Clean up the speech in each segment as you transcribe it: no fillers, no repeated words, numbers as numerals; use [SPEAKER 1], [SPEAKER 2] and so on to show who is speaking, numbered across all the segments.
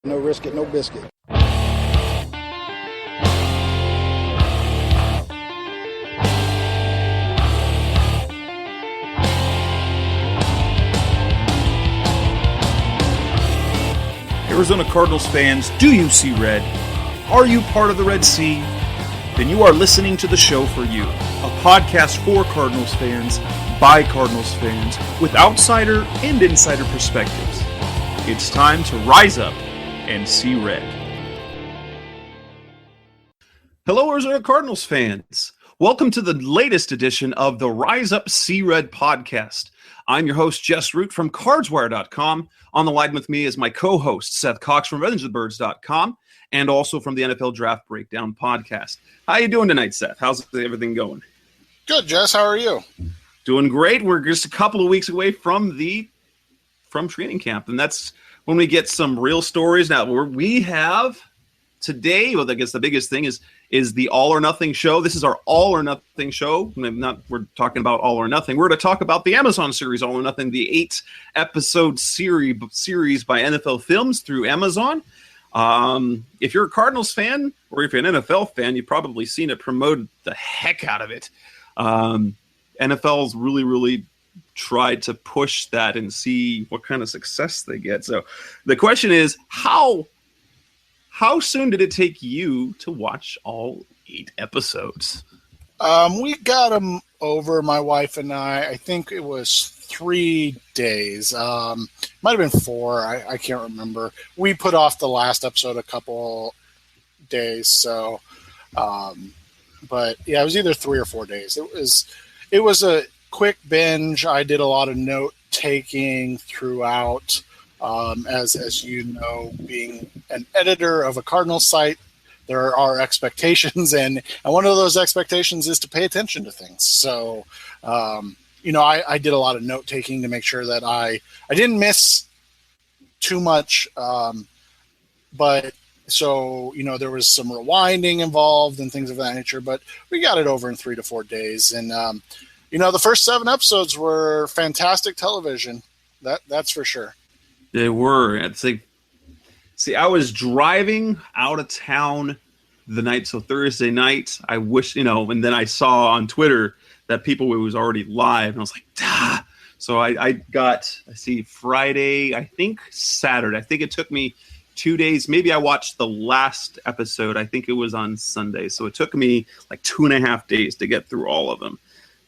[SPEAKER 1] No risk it, no biscuit.
[SPEAKER 2] Arizona Cardinals fans, do you see red? Are you part of the Red Sea? Then you are listening to the show for you. A podcast for Cardinals fans, by Cardinals fans, with outsider and insider perspectives. It's time to rise up and see red. Hello, Arizona Cardinals fans. Welcome to the latest edition of the Rise Up See Red podcast. I'm your host, Jess Root from CardsWire.com. On the line with me is my co-host, Seth Cox from RevengeOfTheBirds.com, and also from the NFL Draft Breakdown podcast. How you doing tonight, Seth? How's everything going?
[SPEAKER 3] Good, Jess. How are you?
[SPEAKER 2] Doing great. We're just a couple of weeks away from training camp, and that's when we get some real stories. Now, we have today, well, I guess the biggest thing is the All or Nothing show. This is our All or Nothing show. We're talking about All or Nothing. We're going to talk about the Amazon series All or Nothing, the 8-episode series by NFL Films through Amazon. If you're a Cardinals fan or if you're an NFL fan, you've probably seen it promote the heck out of it. NFL's really tried to push that and see what kind of success they get. So the question is, how soon did it take you to watch all 8 episodes?
[SPEAKER 3] We got them over, my wife and I think it was 3 days. Might have been 4. I can't remember. We put off the last episode a couple days. So, but yeah, it was either 3 or 4 days. It was a quick binge. I did a lot of note taking throughout. As you know, being an editor of a Cardinals site, there are expectations, and one of those expectations is to pay attention to things. So, I did a lot of note taking to make sure that I didn't miss too much. But so, there was some rewinding involved and things of that nature, but we got it over in 3 to 4 days. And, the first 7 episodes were fantastic television. That's for sure.
[SPEAKER 2] They were. I was driving out of town the night, so Thursday night. I wish, and then I saw on Twitter that it was already live, and I was like, "Dah!" So I got, Friday, I think Saturday. I think it took me 2 days. Maybe I watched the last episode. I think it was on Sunday. So it took me like 2.5 days to get through all of them.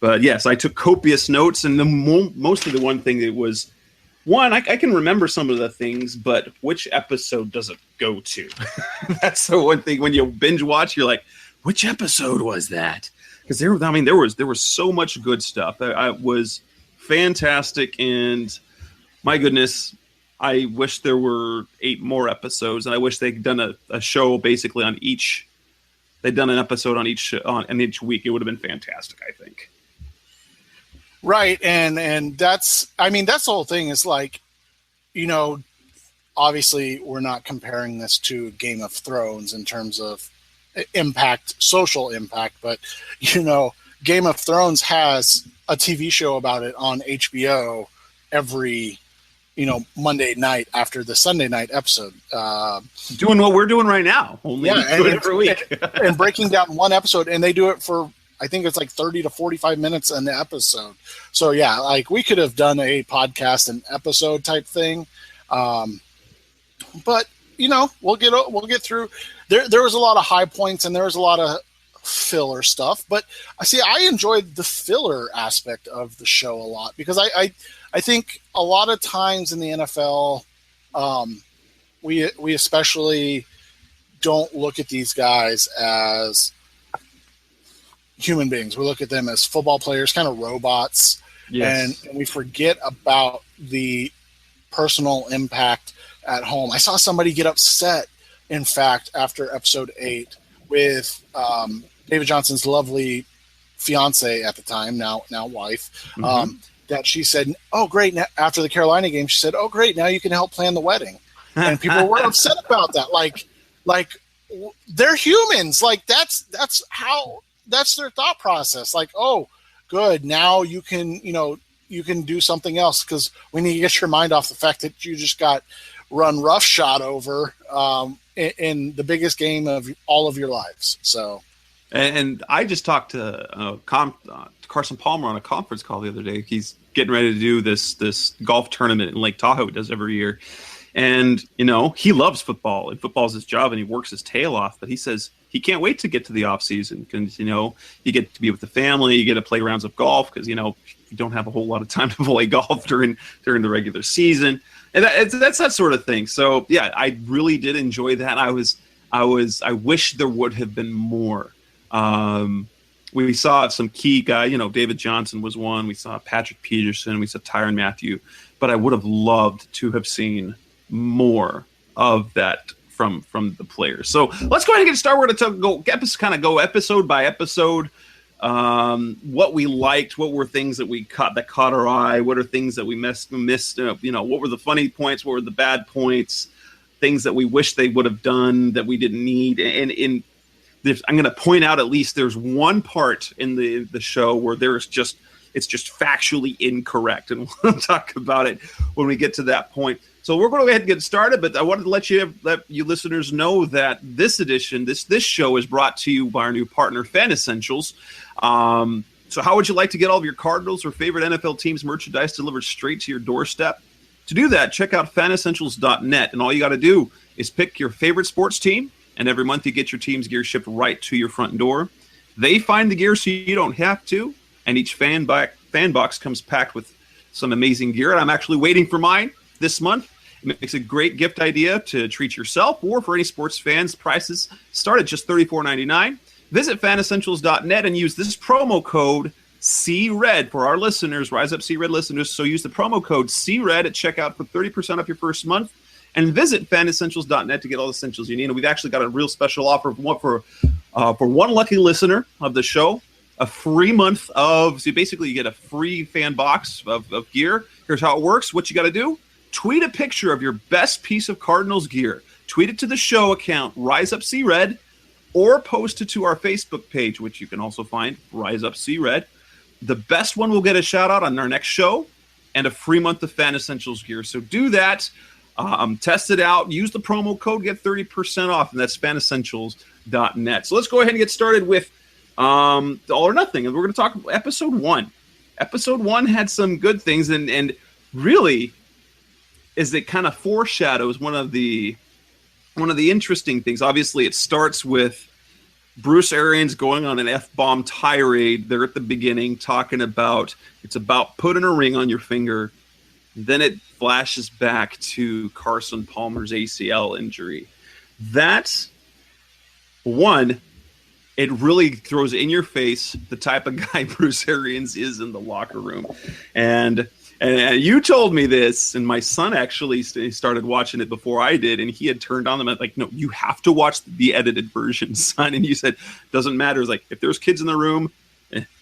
[SPEAKER 2] But yes, I took copious notes, and mostly the one thing that was. One, I can remember some of the things, but which episode does it go to? That's the one thing when you binge watch, you're like, which episode was that? Because there was so much good stuff. It was fantastic, and my goodness, I wish there were 8 more episodes, and I wish they'd done a show basically on each. They'd done an episode on each week. It would have been fantastic, I think.
[SPEAKER 3] Right, and that's the whole thing is like, obviously we're not comparing this to Game of Thrones in terms of impact, social impact, but, Game of Thrones has a TV show about it on HBO every, Monday night after the Sunday night episode.
[SPEAKER 2] Doing what we're doing right now, only every week.
[SPEAKER 3] And breaking down one episode, and they do it for, I think it's like 30 to 45 minutes an episode. So yeah, like we could have done a podcast and episode type thing. But we'll get through. There was a lot of high points and there was a lot of filler stuff, but I enjoyed the filler aspect of the show a lot because I think a lot of times in the NFL, we especially don't look at these guys as human beings. We look at them as football players, kind of robots. Yes. And we forget about the personal impact at home. I saw somebody get upset, in fact, after episode 8 with David Johnson's lovely fiance at the time, now wife, that she said, "Oh, great." Now, after the Carolina game, she said, "Oh, great. Now you can help plan the wedding." And people were upset about that. Like they're humans. Like that's their thought process. Like, oh, good. Now you can do something else because we need to get your mind off the fact that you just got run roughshod over in the biggest game of all of your lives. So,
[SPEAKER 2] and I just talked to Carson Palmer on a conference call the other day. He's getting ready to do this golf tournament in Lake Tahoe he does every year. And, he loves football, and football's his job, and he works his tail off. But he says he can't wait to get to the off season because, you get to be with the family, you get to play rounds of golf because, you don't have a whole lot of time to play golf during the regular season. And that's that sort of thing. So, yeah, I really did enjoy that. I wish there would have been more. We saw some key guy, David Johnson was one. We saw Patrick Peterson. We saw Tyrann Mathieu. But I would have loved to have seen more of that from the players. So let's go ahead and get started. We're going to go episode by episode. What we liked, what were things that caught our eye, what are things that we missed, what were the funny points, what were the bad points, things that we wish they would have done that we didn't need. And I'm going to point out at least there's one part in the show where it's just factually incorrect, and we'll talk about it when we get to that point. So we're going to go ahead and get started, but I wanted to let you listeners know that this edition, this show is brought to you by our new partner, Fan Essentials. So how would you like to get all of your Cardinals or favorite NFL teams merchandise delivered straight to your doorstep? To do that, check out fanessentials.net, and all you got to do is pick your favorite sports team, and every month you get your team's gear shipped right to your front door. They find the gear so you don't have to, and each fan box comes packed with some amazing gear. And I'm actually waiting for mine this month. It makes a great gift idea to treat yourself or for any sports fans. Prices start at just $34.99. Visit fanessentials.net and use this promo code CRED for our listeners, Rise Up CRED listeners. So use the promo code CRED at checkout for 30% off your first month. And visit fanessentials.net to get all the essentials you need. And we've actually got a real special offer for one lucky listener of the show. A free month so basically you get a free fan box of gear. Here's how it works. What you got to do, tweet a picture of your best piece of Cardinals gear. Tweet it to the show account, Rise Up C-Red, or post it to our Facebook page, which you can also find, Rise Up C-Red. The best one will get a shout out on our next show and a free month of Fan Essentials gear. So do that. Test it out. Use the promo code, get 30% off, and that's fanessentials.net. So let's go ahead and get started with All or Nothing, and we're going to talk episode 1. Episode 1 had some good things, and really, is it kind of foreshadows one of the interesting things. Obviously, it starts with Bruce Arians going on an F-bomb tirade there at the beginning, talking about it's about putting a ring on your finger. Then it flashes back to Carson Palmer's ACL injury. That's one. It really throws in your face the type of guy Bruce Arians is in the locker room. And you told me this, and my son actually started watching it before I did, and he had turned on them. I'm like, no, you have to watch the edited version, son. And you said, doesn't matter. It's like, if there's kids in the room,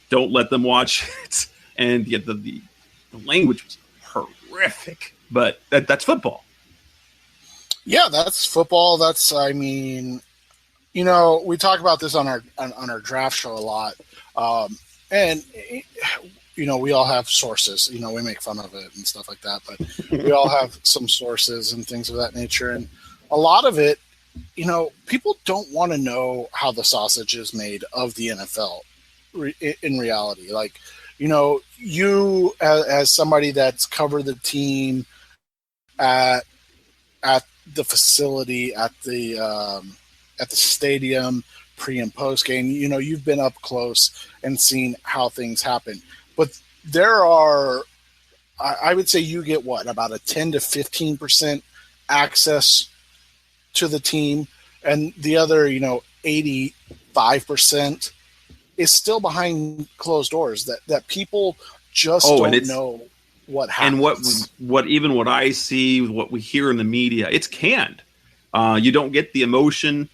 [SPEAKER 2] don't let them watch it. And yet the language was horrific, but that's football.
[SPEAKER 3] Yeah, that's football. We talk about this on our draft show a lot, and we all have sources. We make fun of it and stuff like that, but we all have some sources and things of that nature. And a lot of it, people don't want to know how the sausage is made of the NFL in reality. Like, you as somebody that's covered the team at the facility, at the stadium, pre and post game, you've been up close and seen how things happen. But there are, I would say you get about a 10 to 15% access to the team, and the other, 85% is still behind closed doors that people just don't know what happens.
[SPEAKER 2] And what I see, what we hear in the media, it's canned. You don't get the emotion.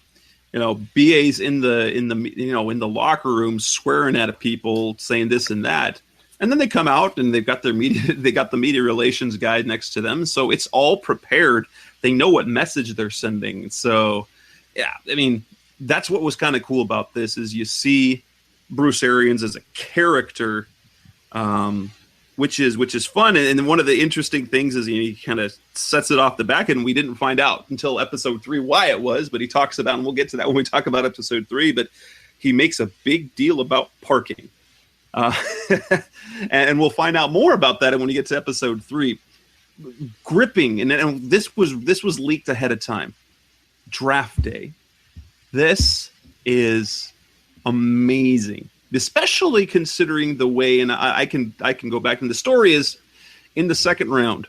[SPEAKER 2] BA's in the locker room swearing at people, saying this and that. And then they come out and they've got the media relations guy next to them. So it's all prepared. They know what message they're sending. So, yeah, that's what was kind of cool about this is you see Bruce Arians as a character which is fun. And one of the interesting things is he kind of sets it off the back, and we didn't find out until episode 3 why it was, but he talks about, and we'll get to that when we talk about episode 3, but he makes a big deal about parking. And we'll find out more about that when we get to episode 3. Gripping, and this was leaked ahead of time. Draft day. This is amazing, especially considering the way, and I can go back, and the story is in the second round,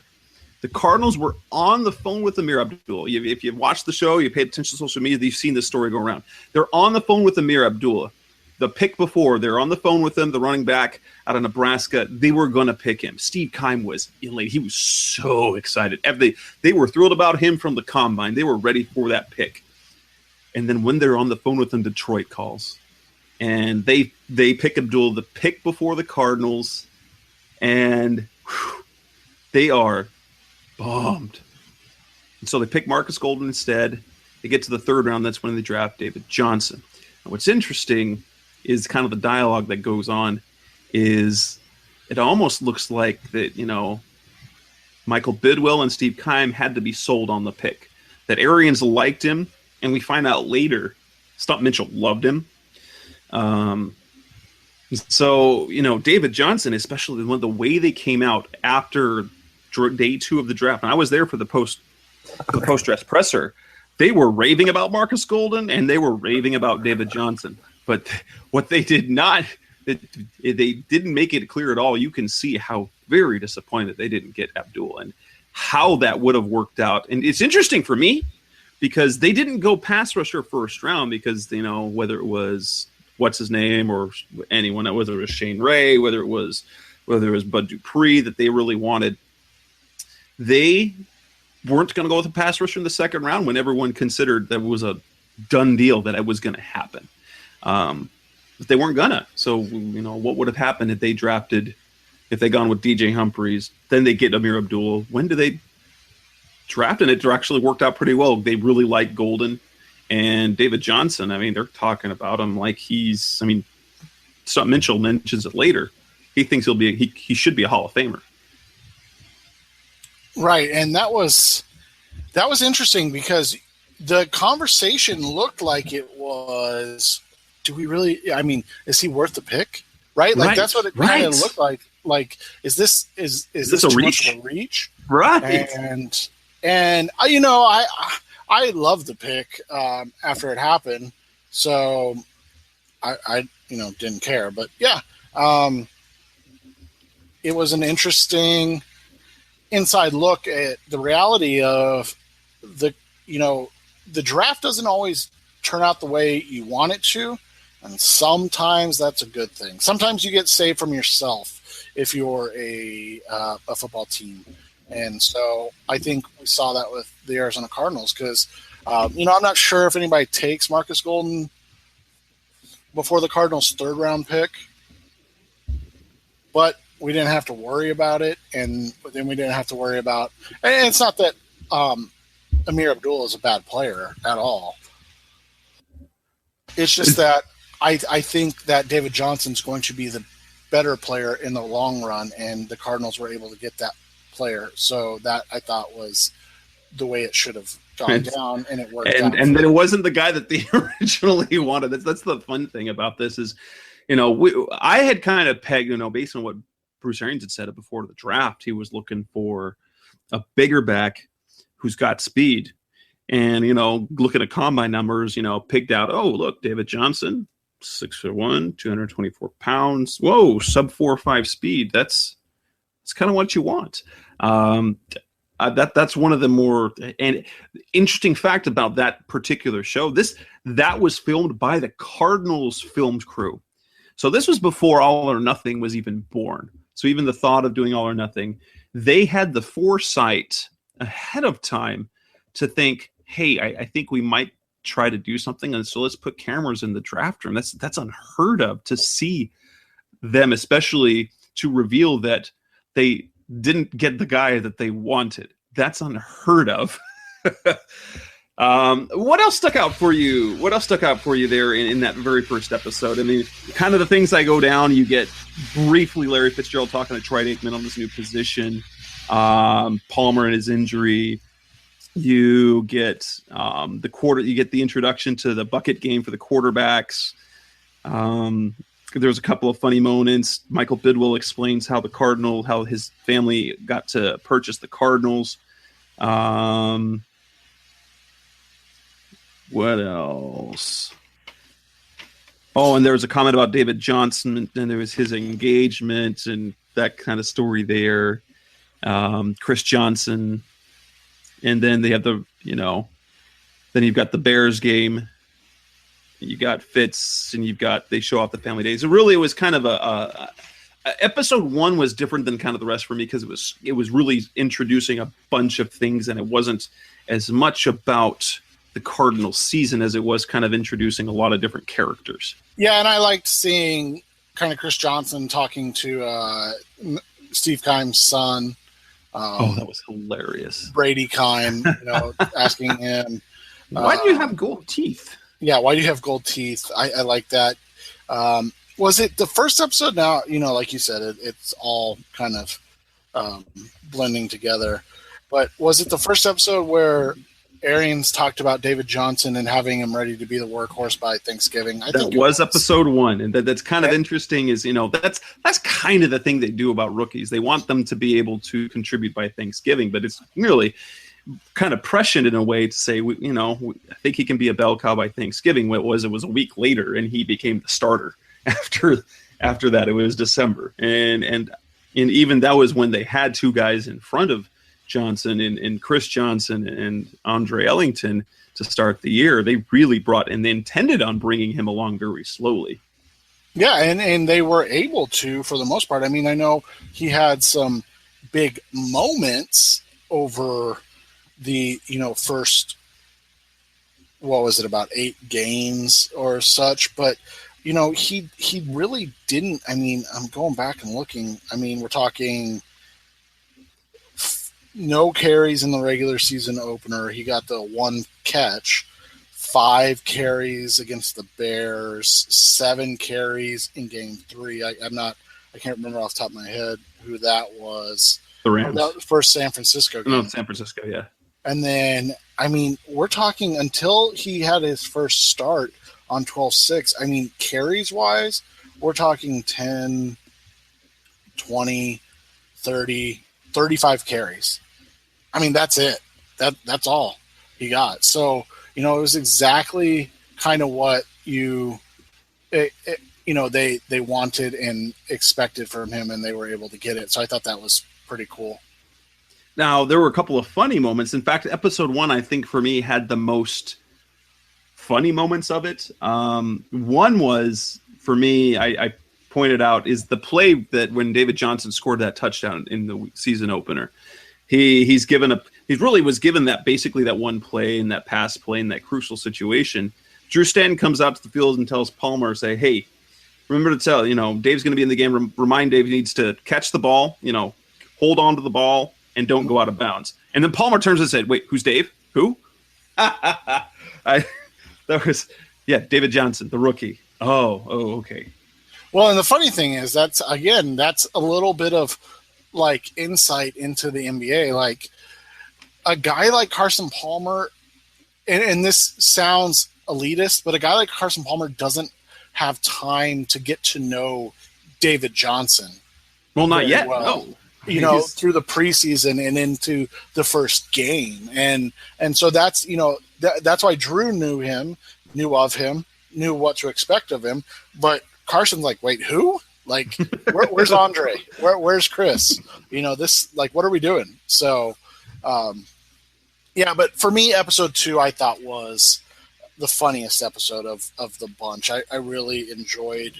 [SPEAKER 2] the Cardinals were on the phone with Amir Abdullah. If you've watched the show, you paid attention to social media, you've seen this story go around. They're on the phone with Amir Abdullah. The pick before, they're on the phone with him, the running back out of Nebraska. They were going to pick him. Steve Keim was elated. He was so excited. They were thrilled about him from the combine. They were ready for that pick. And then when they're on the phone with him, Detroit calls. And they pick Abdullah, the pick before the Cardinals. And they are bummed. And so they pick Marcus Golden instead. They get to the third round. That's when they draft David Johnson. And what's interesting is kind of the dialogue that goes on is it almost looks like that, Michael Bidwell and Steve Keim had to be sold on the pick. That Arians liked him, and we find out later Stump Mitchell loved him. So, David Johnson, especially the way they came out after day 2 of the draft, and I was there for the post-dress presser, they were raving about Marcus Golden, and they were raving about David Johnson. But what they did not, they didn't make it clear at all. You can see how very disappointed they didn't get Abdul and how that would have worked out. And it's interesting for me because they didn't go pass rusher first round because, whether it was what's his name or anyone, whether it was Shane Ray, whether it was Bud Dupree that they really wanted, they weren't going to go with a pass rusher in the second round when everyone considered that was a done deal that it was going to happen. But they weren't gonna. So, what would have happened if they gone with DJ Humphries, then they get Amir Abdullah. When do they draft? And it actually worked out pretty well. They really like Golden and David Johnson. I mean, they're talking about him like Stump Mitchell mentions it later. He thinks he should be a Hall of Famer.
[SPEAKER 3] Right. And that was interesting because the conversation looked like it was, do we really, is he worth the pick? Right? Like that's what it kind of looked like. Like, is this too much of a reach?
[SPEAKER 2] Right.
[SPEAKER 3] And I loved the pick after it happened. So I didn't care, but yeah, it was an interesting inside look at the reality of the draft doesn't always turn out the way you want it to. And sometimes that's a good thing. Sometimes you get saved from yourself if you're a football team. And so I think we saw that with the Arizona Cardinals because, I'm not sure if anybody takes Marcus Golden before the Cardinals' third round pick, but we didn't have to worry about it. And then we didn't have to worry about, and it's not that Amir Abdullah is a bad player at all. It's just that I think that David Johnson's going to be the better player in the long run, and the Cardinals were able to get that player. So that I thought was the way it should have gone down, and it worked out.
[SPEAKER 2] And then it wasn't the guy that they originally wanted. That's the fun thing about this is, I had kind of pegged, based on what Bruce Arians had said before the draft, he was looking for a bigger back who's got speed. And, looking at combine numbers, picked out, oh, look, David Johnson, 6'1", 224 pounds. Whoa, sub 4.5 speed. That's kind of what you want. That's one of the more and interesting fact about that particular show. That was filmed by the Cardinals filmed crew. So this was before All or Nothing was even born. So even the thought of doing All or Nothing, they had the foresight ahead of time to think, hey, I think we might try to do something, and so let's put cameras in the draft room. That's unheard of to see them, especially to reveal that they didn't get the guy that they wanted. That's unheard of. What else stuck out for you? What else stuck out for you there in that very first episode? I mean, kind of the things I go down. You get briefly Larry Fitzgerald talking to Troy Aikman on this new position. Palmer and his injury. You get the quarter. You get the introduction to the bucket game for the quarterbacks. There's a couple of funny moments. Michael Bidwell explains how his family got to purchase the Cardinals. What else? Oh, and there was a comment about David Johnson, and there was his engagement and that kind of story there. Chris Johnson, and then they have then you've got the Bears game. You got Fitz, and they show off the family days. So really, it was kind of episode 1 was different than kind of the rest for me because it was really introducing a bunch of things, and it wasn't as much about the Cardinals season as it was kind of introducing a lot of different characters.
[SPEAKER 3] Yeah, and I liked seeing kind of Chris Johnson talking to Steve Keim's son.
[SPEAKER 2] That was hilarious.
[SPEAKER 3] Brady Keim, asking him,
[SPEAKER 2] why do you have gold teeth?
[SPEAKER 3] Yeah, why do you have gold teeth? I like that. Was it the first episode? Now, like you said, it's all kind of blending together. But was it the first episode where Arians talked about David Johnson and having him ready to be the workhorse by Thanksgiving? I think it was episode
[SPEAKER 2] 1, and that's kind of interesting. Is that's kind of the thing they do about rookies. They want them to be able to contribute by Thanksgiving, but it's really kind of prescient in a way to say, I think he can be a bell cow by Thanksgiving. It was a week later, and he became the starter after that. It was December, and even that was when they had 2 guys in front of Johnson and Chris Johnson and Andre Ellington to start the year. They really and they intended on bringing him along very slowly.
[SPEAKER 3] Yeah, and they were able to for the most part. I mean, I know he had some big moments over the first, what was it, about 8 games or such, but he really didn't. I mean, I'm going back and looking. I mean, we're talking no carries in the regular season opener. He got the 1 catch, 5 carries against the Bears, 7 carries in game 3. I can't remember off the top of my head who that was.
[SPEAKER 2] The Rams.
[SPEAKER 3] That was first San Francisco game.
[SPEAKER 2] No, San Francisco, yeah.
[SPEAKER 3] And then, I mean, we're talking until he had his first start on 12-6. I mean, carries-wise, we're talking 10, 20, 30, 35 carries. I mean, that's it. That's all he got. So, it was exactly kind of what they wanted and expected from him, and they were able to get it. So I thought that was pretty cool.
[SPEAKER 2] Now, there were a couple of funny moments. In fact, episode 1, I think, for me, had the most funny moments of it. One was, for me, I pointed out, is the play that when David Johnson scored that touchdown in the season opener. He was given that basically that one play and that pass play in that crucial situation. Drew Stanton comes out to the field and tells Palmer, say, hey, remember to tell, Dave's going to be in the game. Remind Dave he needs to catch the ball, hold on to the ball and don't go out of bounds. And then Palmer turns and said, wait, who's Dave? Who? David Johnson, the rookie. Oh, okay.
[SPEAKER 3] Well, and the funny thing is that's a little bit of like insight into the NBA. Like a guy like Carson Palmer, and this sounds elitist, but a guy like Carson Palmer doesn't have time to get to know David Johnson.
[SPEAKER 2] Well, not yet. No.
[SPEAKER 3] Through the preseason and into the first game. And so that's, that's why Drew knew of him, knew what to expect of him. But Carson's like, wait, who? Like, where's Andre? Where's Chris? What are we doing? So, but for me, episode 2, I thought was the funniest episode of the bunch. I really enjoyed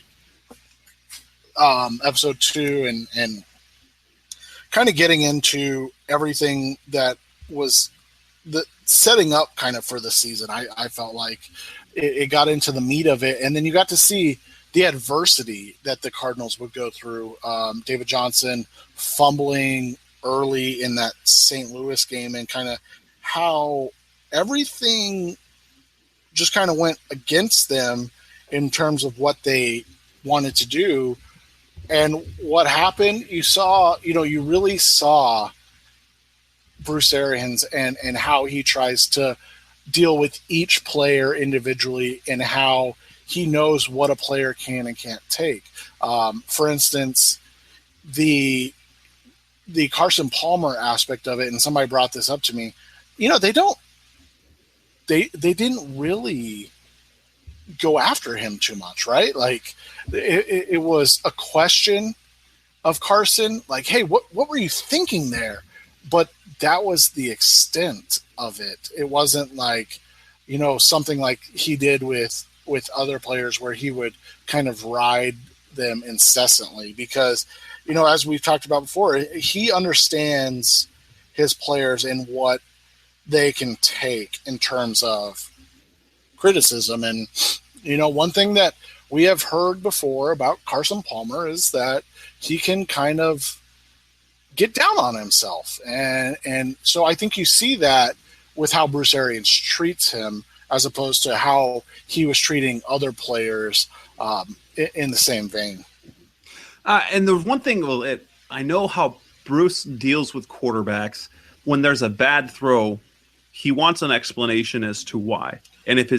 [SPEAKER 3] episode 2 and kind of getting into everything that was the setting up kind of for the season. I felt like it got into the meat of it, and then you got to see the adversity that the Cardinals would go through. David Johnson fumbling early in that St. Louis game, and kind of how everything just kind of went against them in terms of what they wanted to do. And what happened, you really saw Bruce Arians and how he tries to deal with each player individually and how he knows what a player can and can't take. For instance, the Carson Palmer aspect of it, and somebody brought this up to me, they didn't really go after him too much, right? Like it was a question of Carson, like, hey, what were you thinking there? But that was the extent of it. It wasn't like, something like he did with other players where he would kind of ride them incessantly because, as we've talked about before, he understands his players and what they can take in terms of criticism. And, one thing that we have heard before about Carson Palmer is that he can kind of get down on himself. And so I think you see that with how Bruce Arians treats him as opposed to how he was treating other players in the same vein.
[SPEAKER 2] And there's one thing, I know how Bruce deals with quarterbacks. When there's a bad throw, he wants an explanation as to why. And if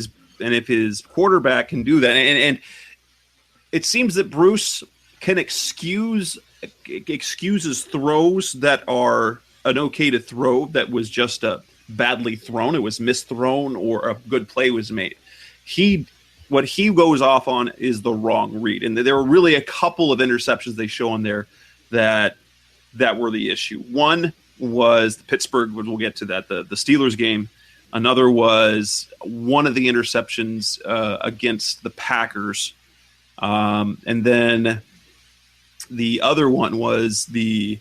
[SPEAKER 2] his quarterback can do that, and it seems that Bruce can excuses throws that are an okay to throw that was just a badly thrown, it was misthrown, or a good play was made. What he goes off on is the wrong read, and there were really a couple of interceptions they show on there that were the issue. One was Pittsburgh, we'll get to that, the Steelers game. Another was one of the interceptions against the Packers, and then the other one was the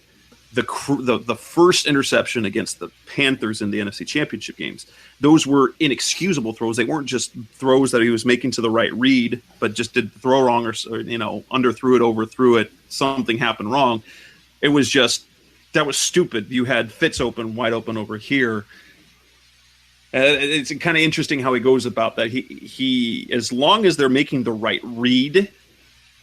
[SPEAKER 2] first interception against the Panthers in the NFC Championship games. Those were inexcusable throws. They weren't just throws that he was making to the right read, but just did the throw wrong or underthrew it, overthrew it, something happened wrong. It was just, that was stupid. You had Fitz wide open over here. It's kind of interesting how he goes about that. He as long as they're making the right read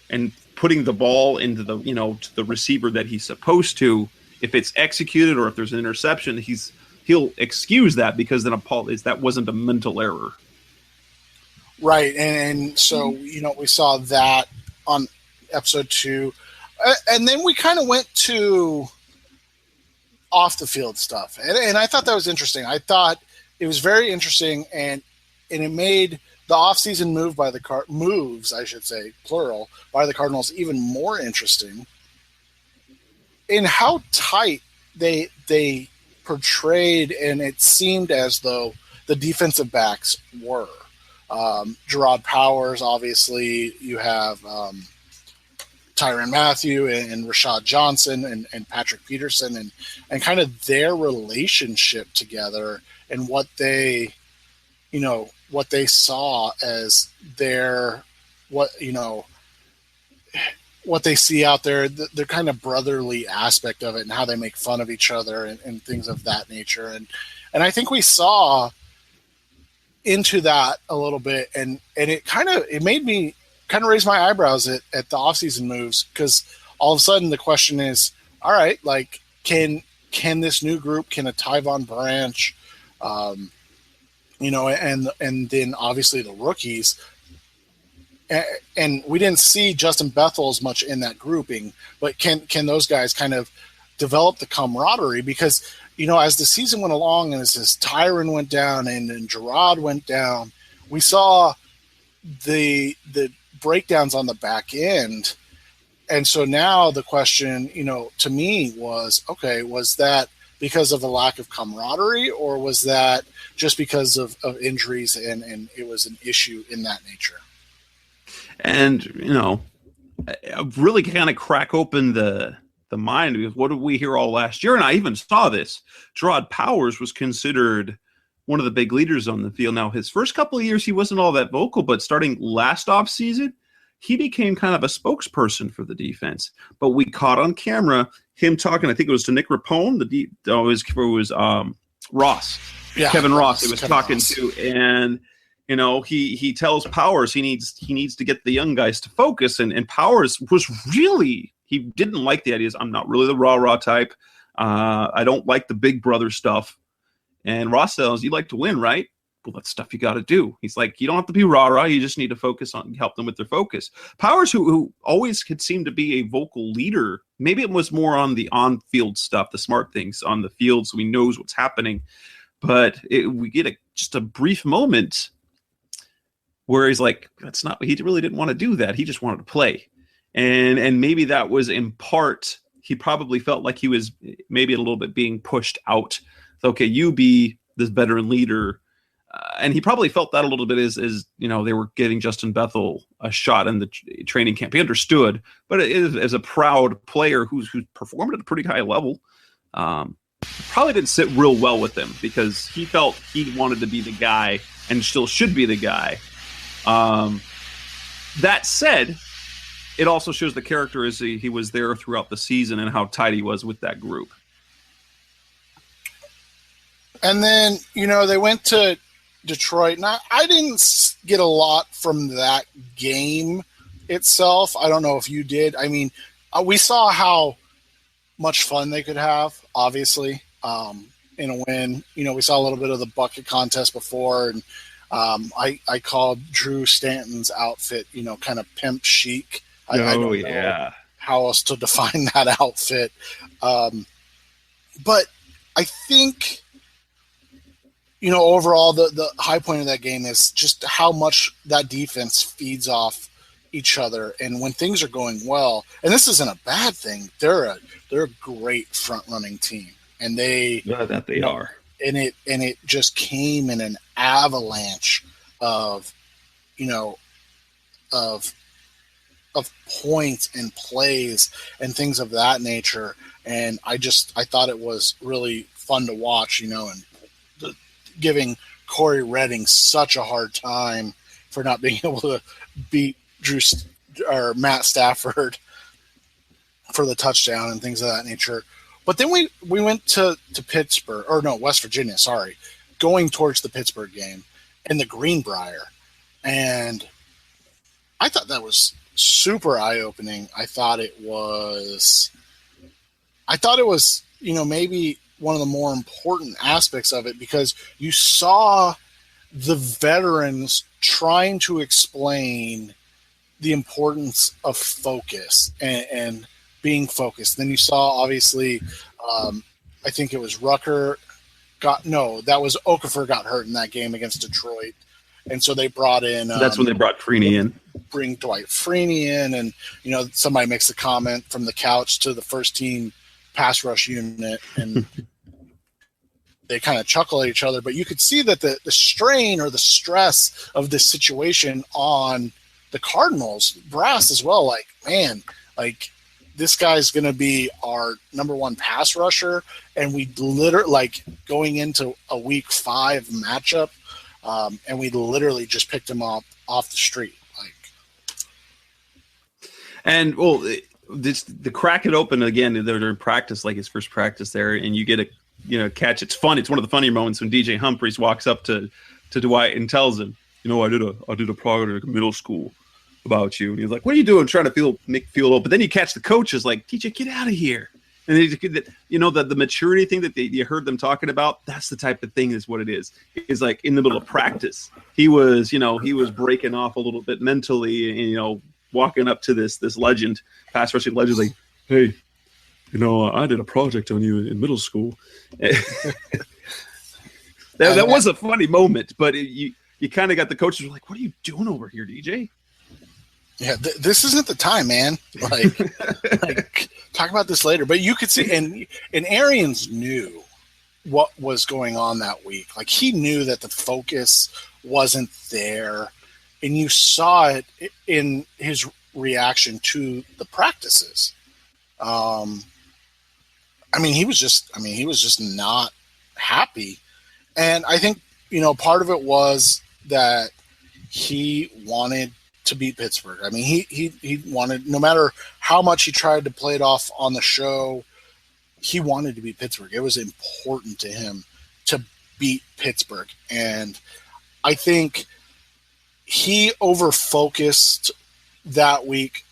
[SPEAKER 2] and putting the ball into the to the receiver that he's supposed to, if it's executed or if there's an interception, he'll excuse that because then that wasn't a mental error.
[SPEAKER 3] Right, and so we saw that on episode 2, and then we kind of went to off the field stuff, and I thought that was interesting. I thought it was very interesting, and it made the offseason moves, I should say, plural, by the Cardinals even more interesting in how tight they portrayed, and it seemed as though the defensive backs were. Gerard Powers, obviously, you have Tyrann Mathieu and Rashad Johnson and Patrick Peterson and kind of their relationship together and what they saw as what they see out there, their kind of brotherly aspect of it and how they make fun of each other and things of that nature. And I think we saw into that a little bit, and it made me kind of raise my eyebrows at the offseason moves, because all of a sudden the question is, all right, like, can this new group, can a Tyvon Branch, and then obviously the rookies, and we didn't see Justin Bethel as much in that grouping, but can those guys kind of develop the camaraderie? Because, as the season went along and as Tyrann went down and Gerard went down, we saw the breakdowns on the back end. And so now the question, to me was, okay, was that because of the lack of camaraderie, or was that just because of injuries and it was an issue in that nature?
[SPEAKER 2] And, really kind of crack open the mind, because what did we hear all last year? And I even saw this. Gerard Powers was considered one of the big leaders on the field. Now, his first couple of years, he wasn't all that vocal, but starting last offseason, he became kind of a spokesperson for the defense. But we caught on camera him talking, I think it was to Nick Rapone, Ross,
[SPEAKER 3] Yeah,
[SPEAKER 2] Kevin Ross. He was
[SPEAKER 3] Kevin
[SPEAKER 2] talking
[SPEAKER 3] Ross.
[SPEAKER 2] to, and he tells Powers he needs to get the young guys to focus, and Powers was really, he didn't like the ideas. I'm not really the rah type. I don't like the big brother stuff. And Ross says, you like to win, right? Well, that's stuff you got to do. He's like, you don't have to be rah-rah. You just need to focus on, help them with their focus. Powers, who always could seem to be a vocal leader, maybe it was more on the on-field stuff, the smart things on the field, so he knows what's happening. But we get just a brief moment where he's like, that's not, he really didn't want to do that. He just wanted to play. And maybe that was in part, he probably felt like he was maybe a little bit being pushed out. Okay, you be this veteran leader. And he probably felt that a little bit as they were giving Justin Bethel a shot in the training camp. He understood, but as a proud player who's performed at a pretty high level, probably didn't sit real well with him because he felt he wanted to be the guy and still should be the guy. That said, it also shows the character as he was there throughout the season and how tight he was with that group.
[SPEAKER 3] And then, they went to Detroit. Now, I didn't get a lot from that game itself. I don't know if you did. I mean, we saw how much fun they could have, obviously, in a win. We saw a little bit of the bucket contest before, and I called Drew Stanton's outfit, kind of pimp chic. I don't know how else to define that outfit. But I think, overall, the high point of that game is just how much that defense feeds off each other. And when things are going well, and this isn't a bad thing, they're a great front running team, and they
[SPEAKER 2] are.
[SPEAKER 3] And it just came in an avalanche of points and plays and things of that nature. And I thought it was really fun to watch, and giving Corey Redding such a hard time for not being able to beat Matt Stafford for the touchdown and things of that nature. But then we went to Pittsburgh, or no, West Virginia, sorry, going towards the Pittsburgh game in the Greenbrier. And I thought that was super eye-opening. I thought it was, maybe one of the more important aspects of it, because you saw the veterans trying to explain the importance of focus and being focused. Then you saw, obviously, I think it was Okafor got hurt in that game against Detroit. And so they brought in.
[SPEAKER 2] That's when they brought Freeney in.
[SPEAKER 3] Bring Dwight Freeney in, and somebody makes a comment from the couch to the first team pass rush unit, and they kind of chuckle at each other. But you could see that the strain or the stress of this situation on the Cardinals brass as well. Like, man, this guy's going to be our number one pass rusher, and we literally going into a week 5 matchup. And we literally just picked him up off the street.
[SPEAKER 2] The crack it open again. They're in practice, his first practice there, and you get a catch. It's fun. It's one of the funnier moments when DJ Humphries walks up to Dwight and tells him, I did a project middle school about you. And he's like, what are you doing? Trying to make feel old. But then you catch the coaches like, DJ, get out of here. And the maturity thing that you heard them talking about, that's the type of thing is what it is. It's like in the middle of practice, he was breaking off a little bit mentally and, walking up to this legend, pass rushing legend, like, hey, I did a project on you in middle school. that was a funny moment, but you kind of got the coaches were like, what are you doing over here, DJ?
[SPEAKER 3] Yeah, this isn't the time, man. Talk about this later. But you could see, and Arians knew what was going on that week. He knew that the focus wasn't there, and you saw it in his reaction to the practices. He was just not happy, and I think part of it was that he wanted to beat Pittsburgh. He wanted, no matter how much he tried to play it off on the show, he wanted to beat Pittsburgh. It was important to him to beat Pittsburgh. And I think he over-focused that week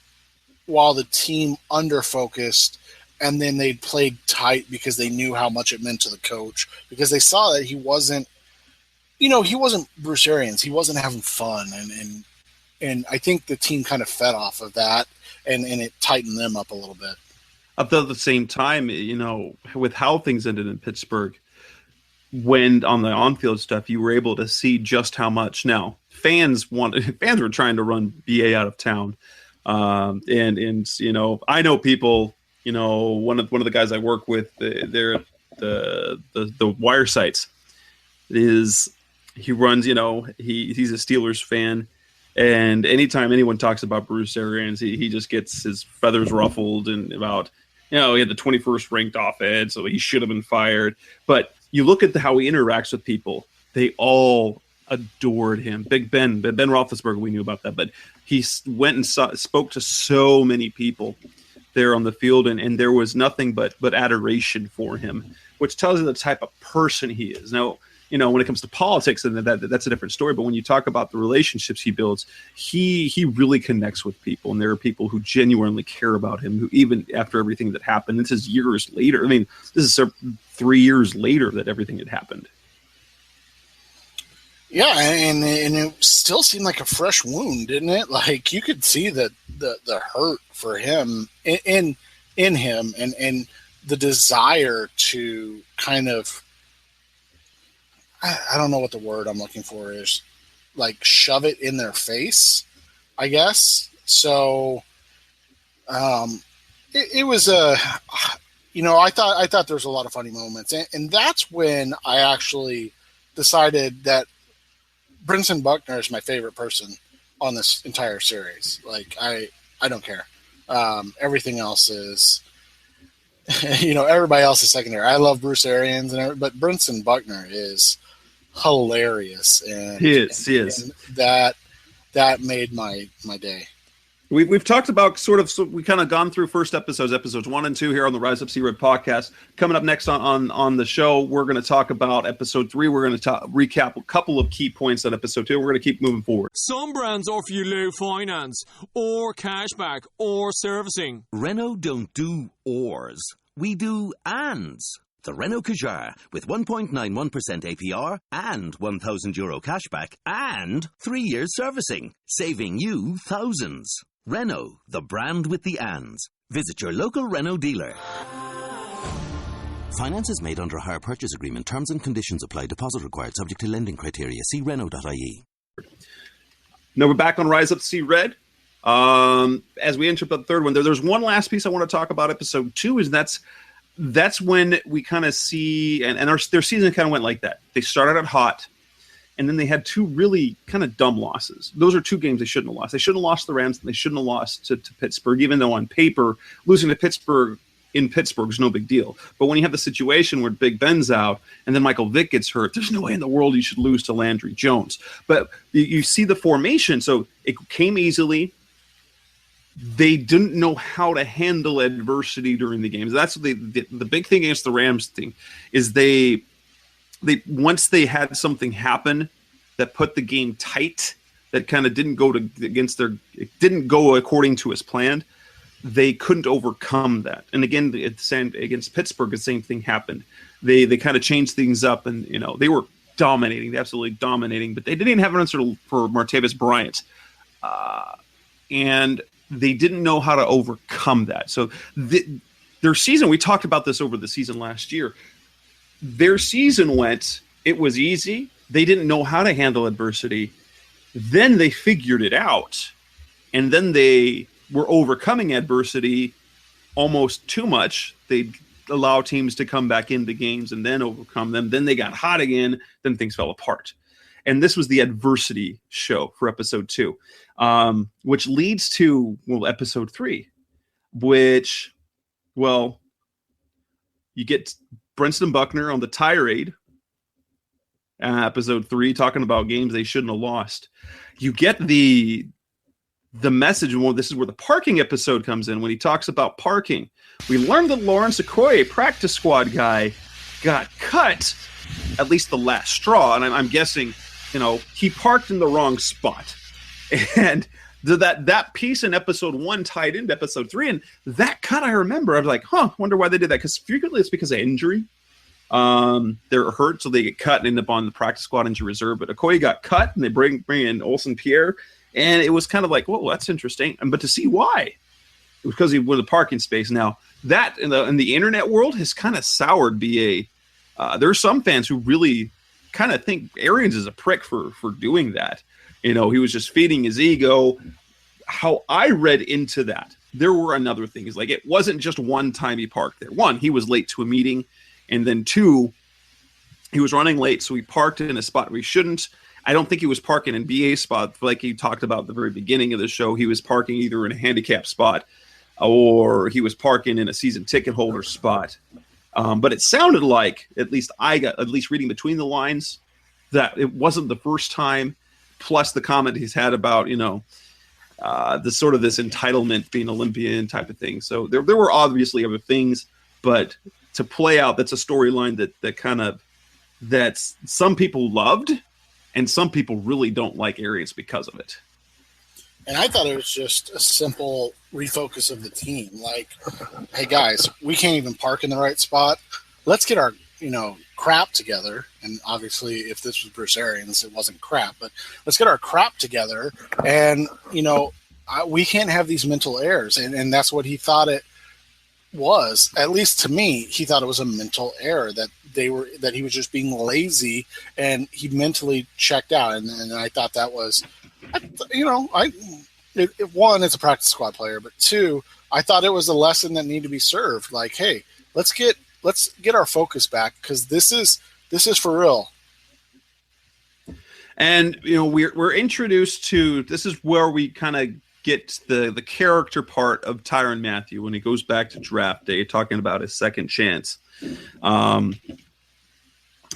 [SPEAKER 3] while the team under-focused, and then they played tight because they knew how much it meant to the coach, because they saw that he wasn't Bruce Arians. He wasn't having fun, and I think the team kind of fed off of that, and it tightened them up a little bit.
[SPEAKER 2] At the same time, with how things ended in Pittsburgh, when on the on-field stuff, you were able to see just how much. Now, fans were trying to run BA out of town, and I know people. One of the guys I work with, they're the wire sites. He runs. He's a Steelers fan, and anytime anyone talks about Bruce Arians, he just gets his feathers ruffled and about. He had the 21st ranked offense, so he should have been fired. But you look at how he interacts with people; they all adored him. Big Ben Roethlisberger, we knew about that, but he went and spoke to so many people there on the field, and there was nothing but adoration for him, which tells you the type of person he is. Now, when it comes to politics, and that's a different story. But when you talk about the relationships he builds, he really connects with people, and there are people who genuinely care about him, who even after everything that happened, this is years later. I mean, this is 3 years later that everything had happened.
[SPEAKER 3] Yeah, and it still seemed like a fresh wound, didn't it? Like, you could see the hurt for him in him, and the desire to kind of, I don't know what the word I'm looking for is, like shove it in their face, I guess. So, it was I thought there was a lot of funny moments, and that's when I actually decided that Brinson Buckner is my favorite person on this entire series. Like, I don't care. Everything else is, everybody else is secondary. I love Bruce Arians but Brinson Buckner is hilarious, and
[SPEAKER 2] he is.
[SPEAKER 3] And that made my day.
[SPEAKER 2] We've talked about we kind of gone through episodes 1 and 2 here on the Rise Up See Red podcast. Coming up next on the show, we're going to talk about episode 3. We're going to recap a couple of key points on episode 2. We're going to keep moving forward.
[SPEAKER 1] Some brands offer you low finance or cashback or servicing.
[SPEAKER 4] Renault don't do ors. We do ands. The Renault Kadjar with 1.91% APR and €1,000 cashback and 3 years servicing, saving you thousands. Renault, the brand with the ands. Visit your local Renault dealer. Finance is made under a hire purchase agreement. Terms and conditions apply. Deposit required subject to lending criteria. See Renault.ie.
[SPEAKER 2] Now we're back on Rise Up to See Red. As we enter the third one, there's one last piece I want to talk about. Episode 2 is that's when we kind of see, and their season kind of went like that. They started out hot, and then they had 2 really kind of dumb losses. Those are 2 games they shouldn't have lost. They shouldn't have lost to the Rams, and they shouldn't have lost to Pittsburgh, even though on paper, losing to Pittsburgh in Pittsburgh is no big deal. But when you have the situation where Big Ben's out, and then Michael Vick gets hurt, there's no way in the world you should lose to Landry Jones. But you see the formation, so it came easily. They didn't know how to handle adversity during the games. That's the big thing against the Rams thing is they once they had something happen that put the game tight, that kind of didn't go according to as planned. They couldn't overcome that. And again, against Pittsburgh, the same thing happened. They kind of changed things up, and they were dominating, absolutely dominating, but they didn't even have an answer for Martavis Bryant, and they didn't know how to overcome that. So their season, we talked about this over the season last year. Their season it was easy. They didn't know how to handle adversity. Then they figured it out. And then they were overcoming adversity almost too much. They'd allow teams to come back into games and then overcome them. Then they got hot again. Then things fell apart. And this was the adversity show for episode 2, which leads to, episode 3, which, you get Brinson Buckner on the tirade, episode 3, talking about games they shouldn't have lost. You get the message, and this is where the parking episode comes in, when he talks about parking. We learned that Lawrence Okoye, practice squad guy, got cut at least the last straw. And I'm guessing, he parked in the wrong spot. And that piece in episode 1 tied into episode 3. And that kind of I remember. I was like, wonder why they did that. Because frequently it's because of injury. They're hurt, so they get cut and end up on the practice squad injury reserve. But Okoye got cut, and they bring in Olsen Pierre. And it was kind of like, well, that's interesting. But to see why, it was because he was a parking space. Now, that in the internet world has kind of soured BA. There are some fans who really kind of think Arians is a prick for doing that. He was just feeding his ego. How I read into that, there were another things. Like, it wasn't just one time he parked there. One, he was late to a meeting. And then 2, he was running late, so he parked in a spot where he shouldn't. I don't think he was parking in BA spot, like he talked about at the very beginning of the show. He was parking either in a handicap spot or he was parking in a season ticket holder spot. But it sounded like, at least reading between the lines, that it wasn't the first time, plus the comment he's had about, the sort of this entitlement, being Olympian type of thing. So there were obviously other things, but to play out, that's a storyline that some people loved and some people really don't like Arians because of it.
[SPEAKER 3] And I thought it was just a simple refocus of the team. Like, hey guys, we can't even park in the right spot. Let's get our, crap together. And obviously if this was Bruce Arians, it wasn't crap, but let's get our crap together. And, we can't have these mental errors. And that's what he thought it was. At least to me, he thought it was a mental error that he was just being lazy and he mentally checked out. And I thought that was, one, it's a practice squad player, but 2, I thought it was a lesson that needed to be served. Like, hey, let's get our focus back, because this is for real. And
[SPEAKER 2] we're introduced to, this is where we kind of get the character part of Tyrann Mathieu when he goes back to draft day, talking about his second chance.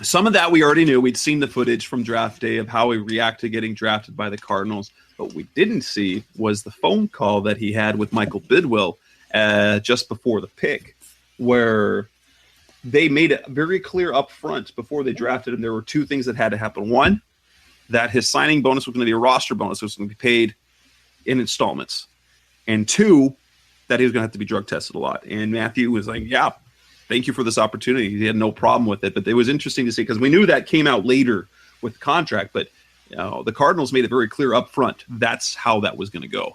[SPEAKER 2] Some of that we already knew. We'd seen the footage from draft day of how he reacted to getting drafted by the Cardinals. What we didn't see was the phone call that he had with Michael Bidwill just before the pick, where they made it very clear up front before they drafted him. There were 2 things that had to happen. One, that his signing bonus was going to be a roster bonus. It was going to be paid in installments. And 2, that he was going to have to be drug tested a lot. And Mathieu was like, yeah, thank you for this opportunity. He had no problem with it. But it was interesting to see, because we knew that came out later with the contract. But the Cardinals made it very clear up front. That's how that was going to go.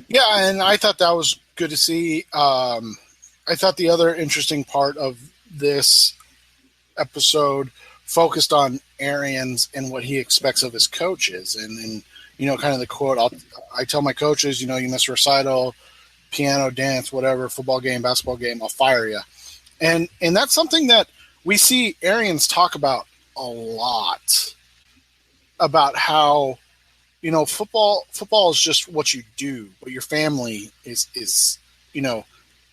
[SPEAKER 3] Yeah, and I thought that was good to see. I thought the other interesting part of this episode focused on Arians and what he expects of his coaches. And kind of the quote, I tell my coaches, you miss recital, piano, dance, whatever, football game, basketball game, I'll fire you. And that's something that we see Arians talk about a lot, about how, football is just what you do, but your family is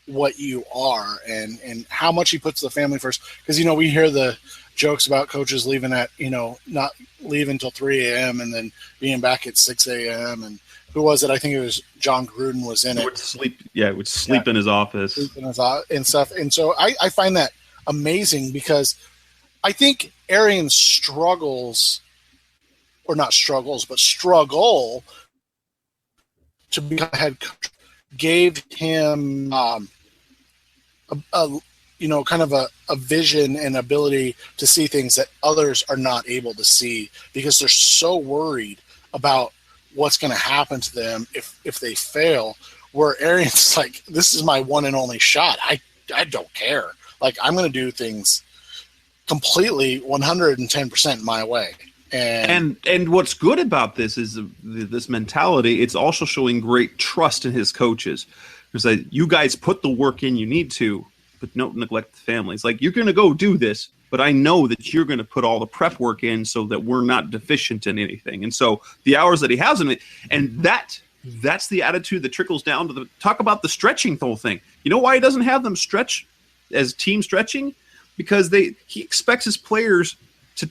[SPEAKER 3] what you are, and how much he puts the family first. Because, we hear the jokes about coaches leaving at, not leaving until 3 a.m. and then being back at 6 a.m. And who was it? I think it was John Gruden was in it.
[SPEAKER 2] Would sleep in his office.
[SPEAKER 3] And stuff. And so I find that amazing, because I think Arians struggle to become a head coach. Gave him kind of a vision and ability to see things that others are not able to see, because they're so worried about what's going to happen to them if they fail. Where Arians like, this is my one and only shot. I don't care. Like, I'm going to do things completely 110% my way. And
[SPEAKER 2] what's good about this is this mentality. It's also showing great trust in his coaches. It's like, you guys put the work in you need to, but don't neglect the families. Like, you're going to go do this, but I know that you're going to put all the prep work in so that we're not deficient in anything. And so the hours that he has in it, and that's the attitude that trickles down to talk about the stretching whole thing. You know why he doesn't have them stretch as team stretching? Because he expects his players to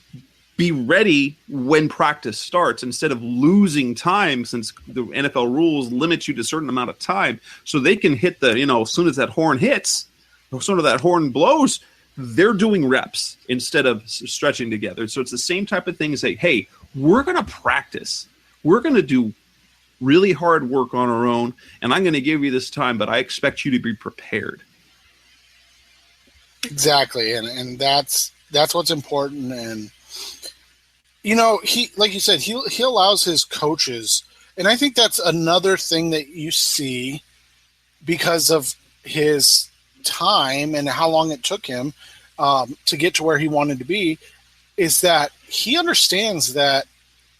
[SPEAKER 2] be ready when practice starts, instead of losing time, since the NFL rules limit you to a certain amount of time, so they can hit as soon as that horn hits, as soon as that horn blows, they're doing reps instead of stretching together. So it's the same type of thing as say, hey, we're going to practice. We're going to do really hard work on our own, and I'm going to give you this time, but I expect you to be prepared.
[SPEAKER 3] Exactly, and that's what's important. And he, like you said, he allows his coaches, and I think that's another thing that you see because of his time and how long it took him to get to where he wanted to be, is that he understands that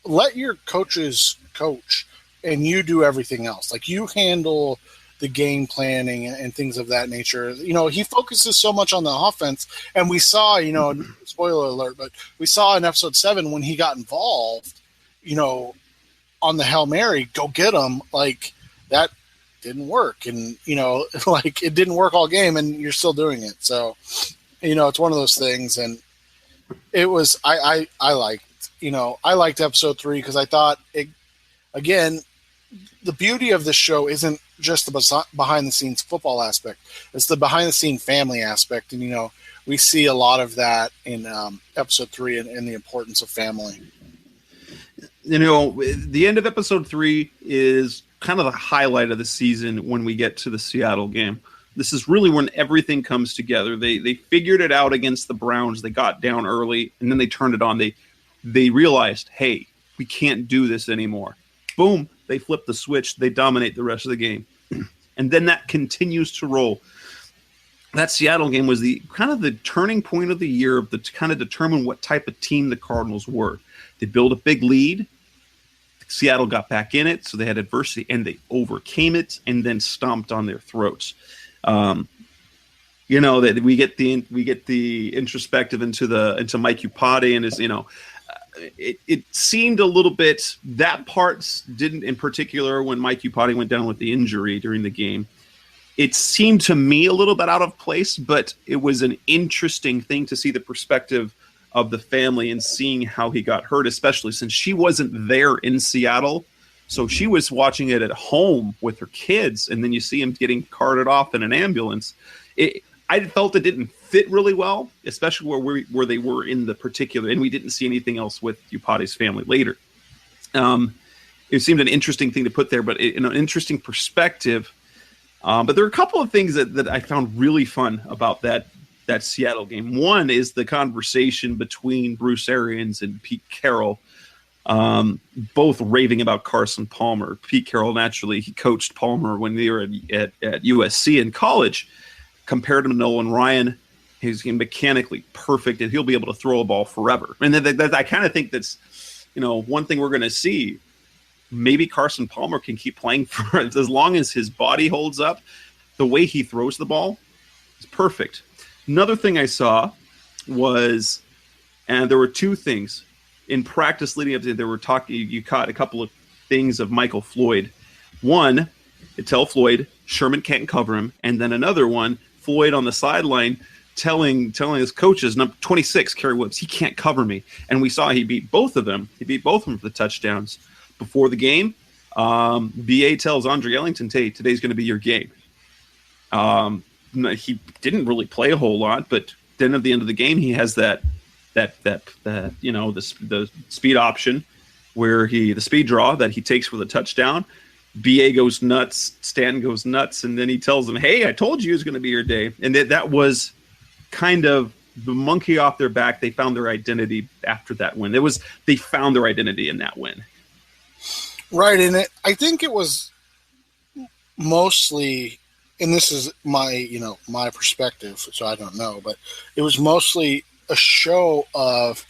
[SPEAKER 3] let your coaches coach and you do everything else. Like, you handle the game planning and things of that nature. He focuses so much on the offense, and we saw, spoiler alert, but we saw in episode 7 when he got involved, on the Hail Mary, go get him, like that didn't work. And, like it didn't work all game, and you're still doing it. So, it's one of those things. And it was, I liked episode 3 because I thought it, again, the beauty of this show isn't just the behind-the-scenes football aspect. It's the behind-the-scene family aspect. And, we see a lot of that in episode 3 and the importance of family.
[SPEAKER 2] The end of episode 3 is kind of the highlight of the season when we get to the Seattle game. This is really when everything comes together. They figured it out against the Browns. They got down early, and then they turned it on. They realized, hey, we can't do this anymore. Boom. They flip the switch. They dominate the rest of the game. And then that continues to roll. That Seattle game was the kind of the turning point of the year to kind of determine what type of team the Cardinals were. They built a big lead. Seattle got back in it, so they had adversity, and they overcame it and then stomped on their throats. That we get the introspective into Mike Upati and his, It seemed a little bit, that part didn't in particular when Mike Upati went down with the injury during the game. It seemed to me a little bit out of place, but it was an interesting thing to see the perspective of the family and seeing how he got hurt, especially since she wasn't there in Seattle. So she was watching it at home with her kids, and then you see him getting carted off in an ambulance. I felt it didn't fit really well, especially where they were in the particular, and we didn't see anything else with Upati's family later. It seemed an interesting thing to put there, but in an interesting perspective. But there are a couple of things that I found really fun about that Seattle game. One is the conversation between Bruce Arians and Pete Carroll, both raving about Carson Palmer. Pete Carroll, naturally, he coached Palmer when they were at USC in college. Compared him to Nolan Ryan, he's mechanically perfect, and he'll be able to throw a ball forever. And I kind of think that's, one thing we're going to see. Maybe Carson Palmer can keep playing for as long as his body holds up. The way he throws the ball is perfect. Another thing I saw was, and there were two things in practice leading up to it. They were talking. You caught a couple of things of Michael Floyd. One, tell Floyd Sherman can't cover him, and then another one, Floyd on the sideline telling his coaches, number 26, Kerry Woods, he can't cover me. And we saw he beat both of them. He beat both of them for the touchdowns. Before the game, BA tells Andre Ellington, hey, today's going to be your game. He didn't really play a whole lot, but then at the end of the game, he has the speed option where the speed draw that he takes for the touchdown. BA goes nuts, Stanton goes nuts, and then he tells them, hey, I told you it was going to be your day. And that was kind of the monkey off their back. They found their identity after that win. They found their identity in that win.
[SPEAKER 3] Right, and I think it was mostly, and this is my perspective, so I don't know, but it was mostly a show of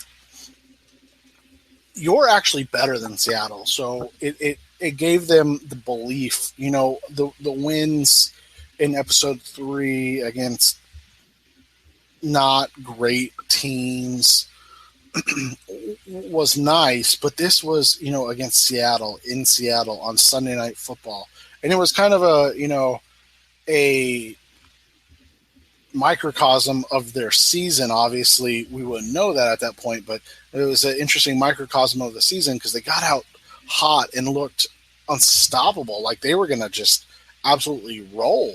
[SPEAKER 3] you're actually better than Seattle. So it gave them the belief, the wins in episode 3 against not great teams was nice, but this was, against Seattle, in Seattle on Sunday Night Football. And it was kind of a microcosm of their season. Obviously, we wouldn't know that at that point, but it was an interesting microcosm of the season because they got out hot and looked unstoppable, like they were going to just absolutely roll.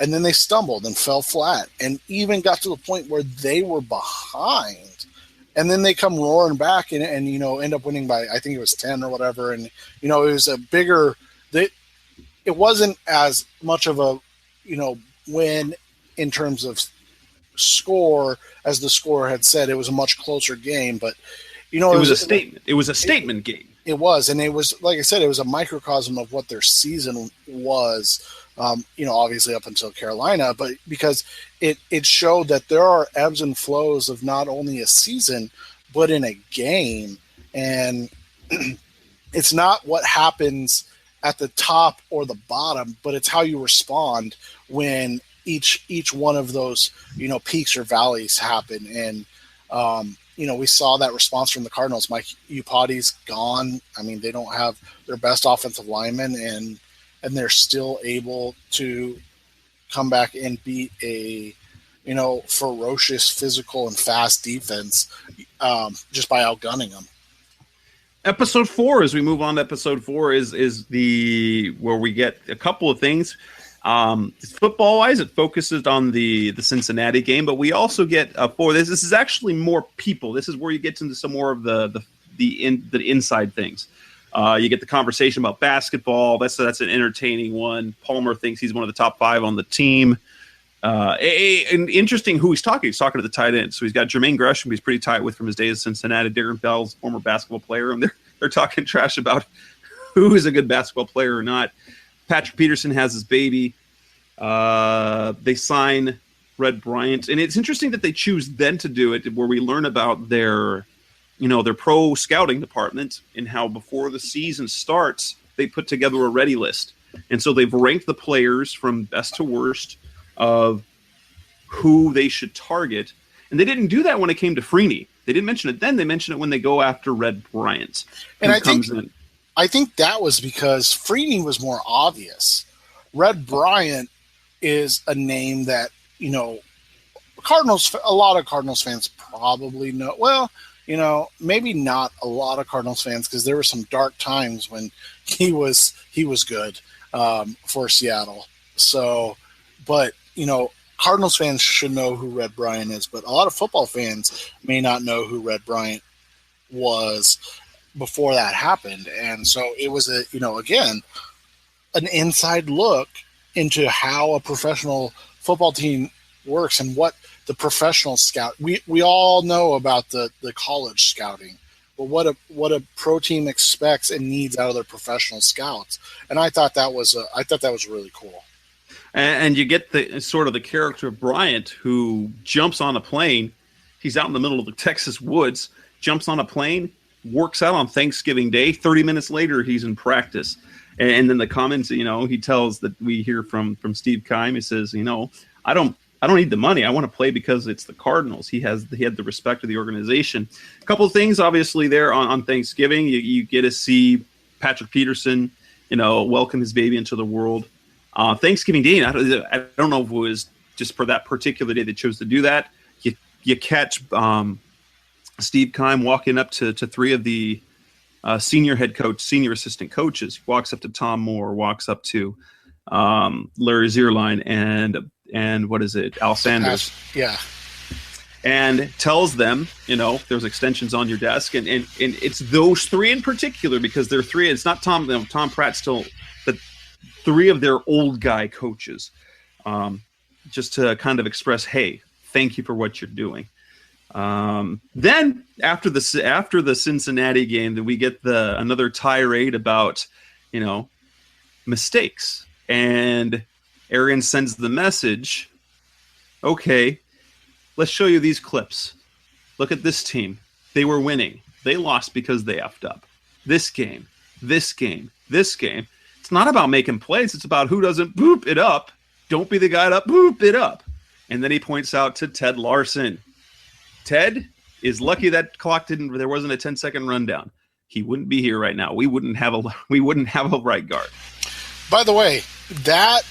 [SPEAKER 3] and then they stumbled and fell flat, and even got to the point where they were behind, and then they come roaring back and end up winning by, I think it was 10 or whatever, and it was a bigger. It wasn't as much of a win in terms of score as the score had said. It was a much closer game, but it was a statement. It was a statement game. It was, and it was, like I said, it was a microcosm of what their season was. Obviously up until Carolina, but because it showed that there are ebbs and flows of not only a season but in a game, and it's not what happens at the top or the bottom, but it's how you respond when each one of those peaks or valleys happen. And we saw that response from the Cardinals. Mike Iupati's gone. I mean, they don't have their best offensive lineman, and they're still able to come back and beat a ferocious, physical, and fast defense just by outgunning them.
[SPEAKER 2] Episode 4, as we move on to episode 4, is where we get a couple of things. Football wise, it focuses on the Cincinnati game, but we also get this is actually more people. This is where you get into some more of the inside things. You get the conversation about basketball. That's an entertaining one. Palmer thinks he's one of the top 5 on the team. And interesting who he's talking. He's talking to the tight end. So he's got Jermaine Gresham, who he's pretty tight with from his days at Cincinnati. Darren Bell's former basketball player. And they're talking trash about who is a good basketball player or not. Patrick Peterson has his baby. They sign Red Bryant. And it's interesting that they choose then to do it, where we learn about their pro scouting department and how before the season starts, they put together a ready list. And so they've ranked the players from best to worst of who they should target. And they didn't do that when it came to Freeney. They didn't mention it then. They mentioned it when they go after Red Bryant.
[SPEAKER 3] And I think that was because Freeney was more obvious. Red Bryant is a name that, a lot of Cardinals fans probably know. Well, maybe not a lot of Cardinals fans, because there were some dark times when he was good for Seattle. So, but Cardinals fans should know who Red Bryant is, but a lot of football fans may not know who Red Bryant was before that happened. And so it was again, an inside look into how a professional football team works and what the professional scout. We all know about the college scouting, but what a pro team expects and needs out of their professional scouts. And I thought that was really cool.
[SPEAKER 2] And you get the sort of the character of Bryant, who jumps on a plane. He's out in the middle of the Texas woods, jumps on a plane, works out on Thanksgiving Day. 30 minutes later, he's in practice. And then the comments, he tells that we hear from Steve Keim. He says, I don't need the money. I want to play because it's the Cardinals. He had the respect of the organization. A couple of things, obviously, there on Thanksgiving. You get to see Patrick Peterson, welcome his baby into the world. Thanksgiving Day, I don't know if it was just for that particular day they chose to do that. You catch Steve Keim walking up to 3 of the senior assistant coaches. He walks up to Tom Moore, walks up to Larry Zierlein, and what is it, Al Sanders?
[SPEAKER 3] Yeah.
[SPEAKER 2] And tells them, there's extensions on your desk, and it's those 3 in particular, because they're 3. It's not Tom Pratt still, but 3 of their old guy coaches, just to kind of express, hey, thank you for what you're doing. Then after the Cincinnati game, then we get another tirade about, mistakes, and Arians sends the message. Okay, let's show you these clips. Look at this team. They were winning. They lost because they effed up. This game. It's not about making plays. It's about who doesn't boop it up. Don't be the guy to boop it up. And then he points out to Ted Larson. Ted is lucky that clock there wasn't a 10-second rundown. He wouldn't be here right now. We wouldn't have a right guard.
[SPEAKER 3] By the way, that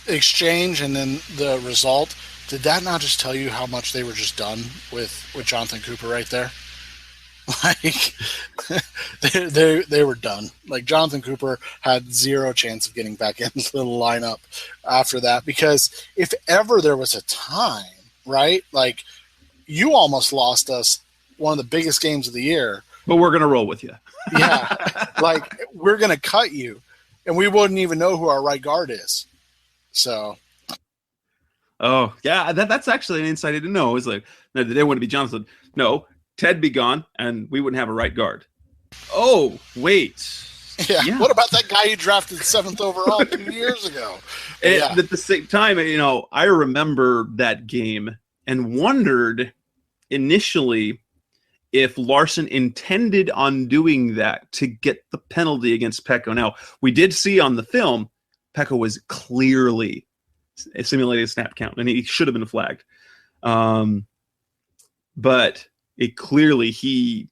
[SPEAKER 3] exchange and then the result, did that not just tell you how much they were just done with Jonathan Cooper right there? Like, they were done. Like Jonathan Cooper had zero chance of getting back into the lineup after that, because if ever there was a time, right? Like you almost lost us one of the biggest games of the year.
[SPEAKER 2] But we're gonna roll with you.
[SPEAKER 3] Yeah, like we're gonna cut you, and we wouldn't even know who our right guard is. So.
[SPEAKER 2] Oh yeah, that's actually an insight I didn't know. It's like they wouldn't be Johnson. No, Ted be gone, and we wouldn't have a right guard. Oh wait,
[SPEAKER 3] yeah. What about that guy you drafted 7th overall 2 years ago?
[SPEAKER 2] And at the same time, I remember that game and wondered initially if Larson intended on doing that to get the penalty against Pecco. Now we did see on the film Pecco was clearly a simulated snap count, and he should have been flagged. But it clearly he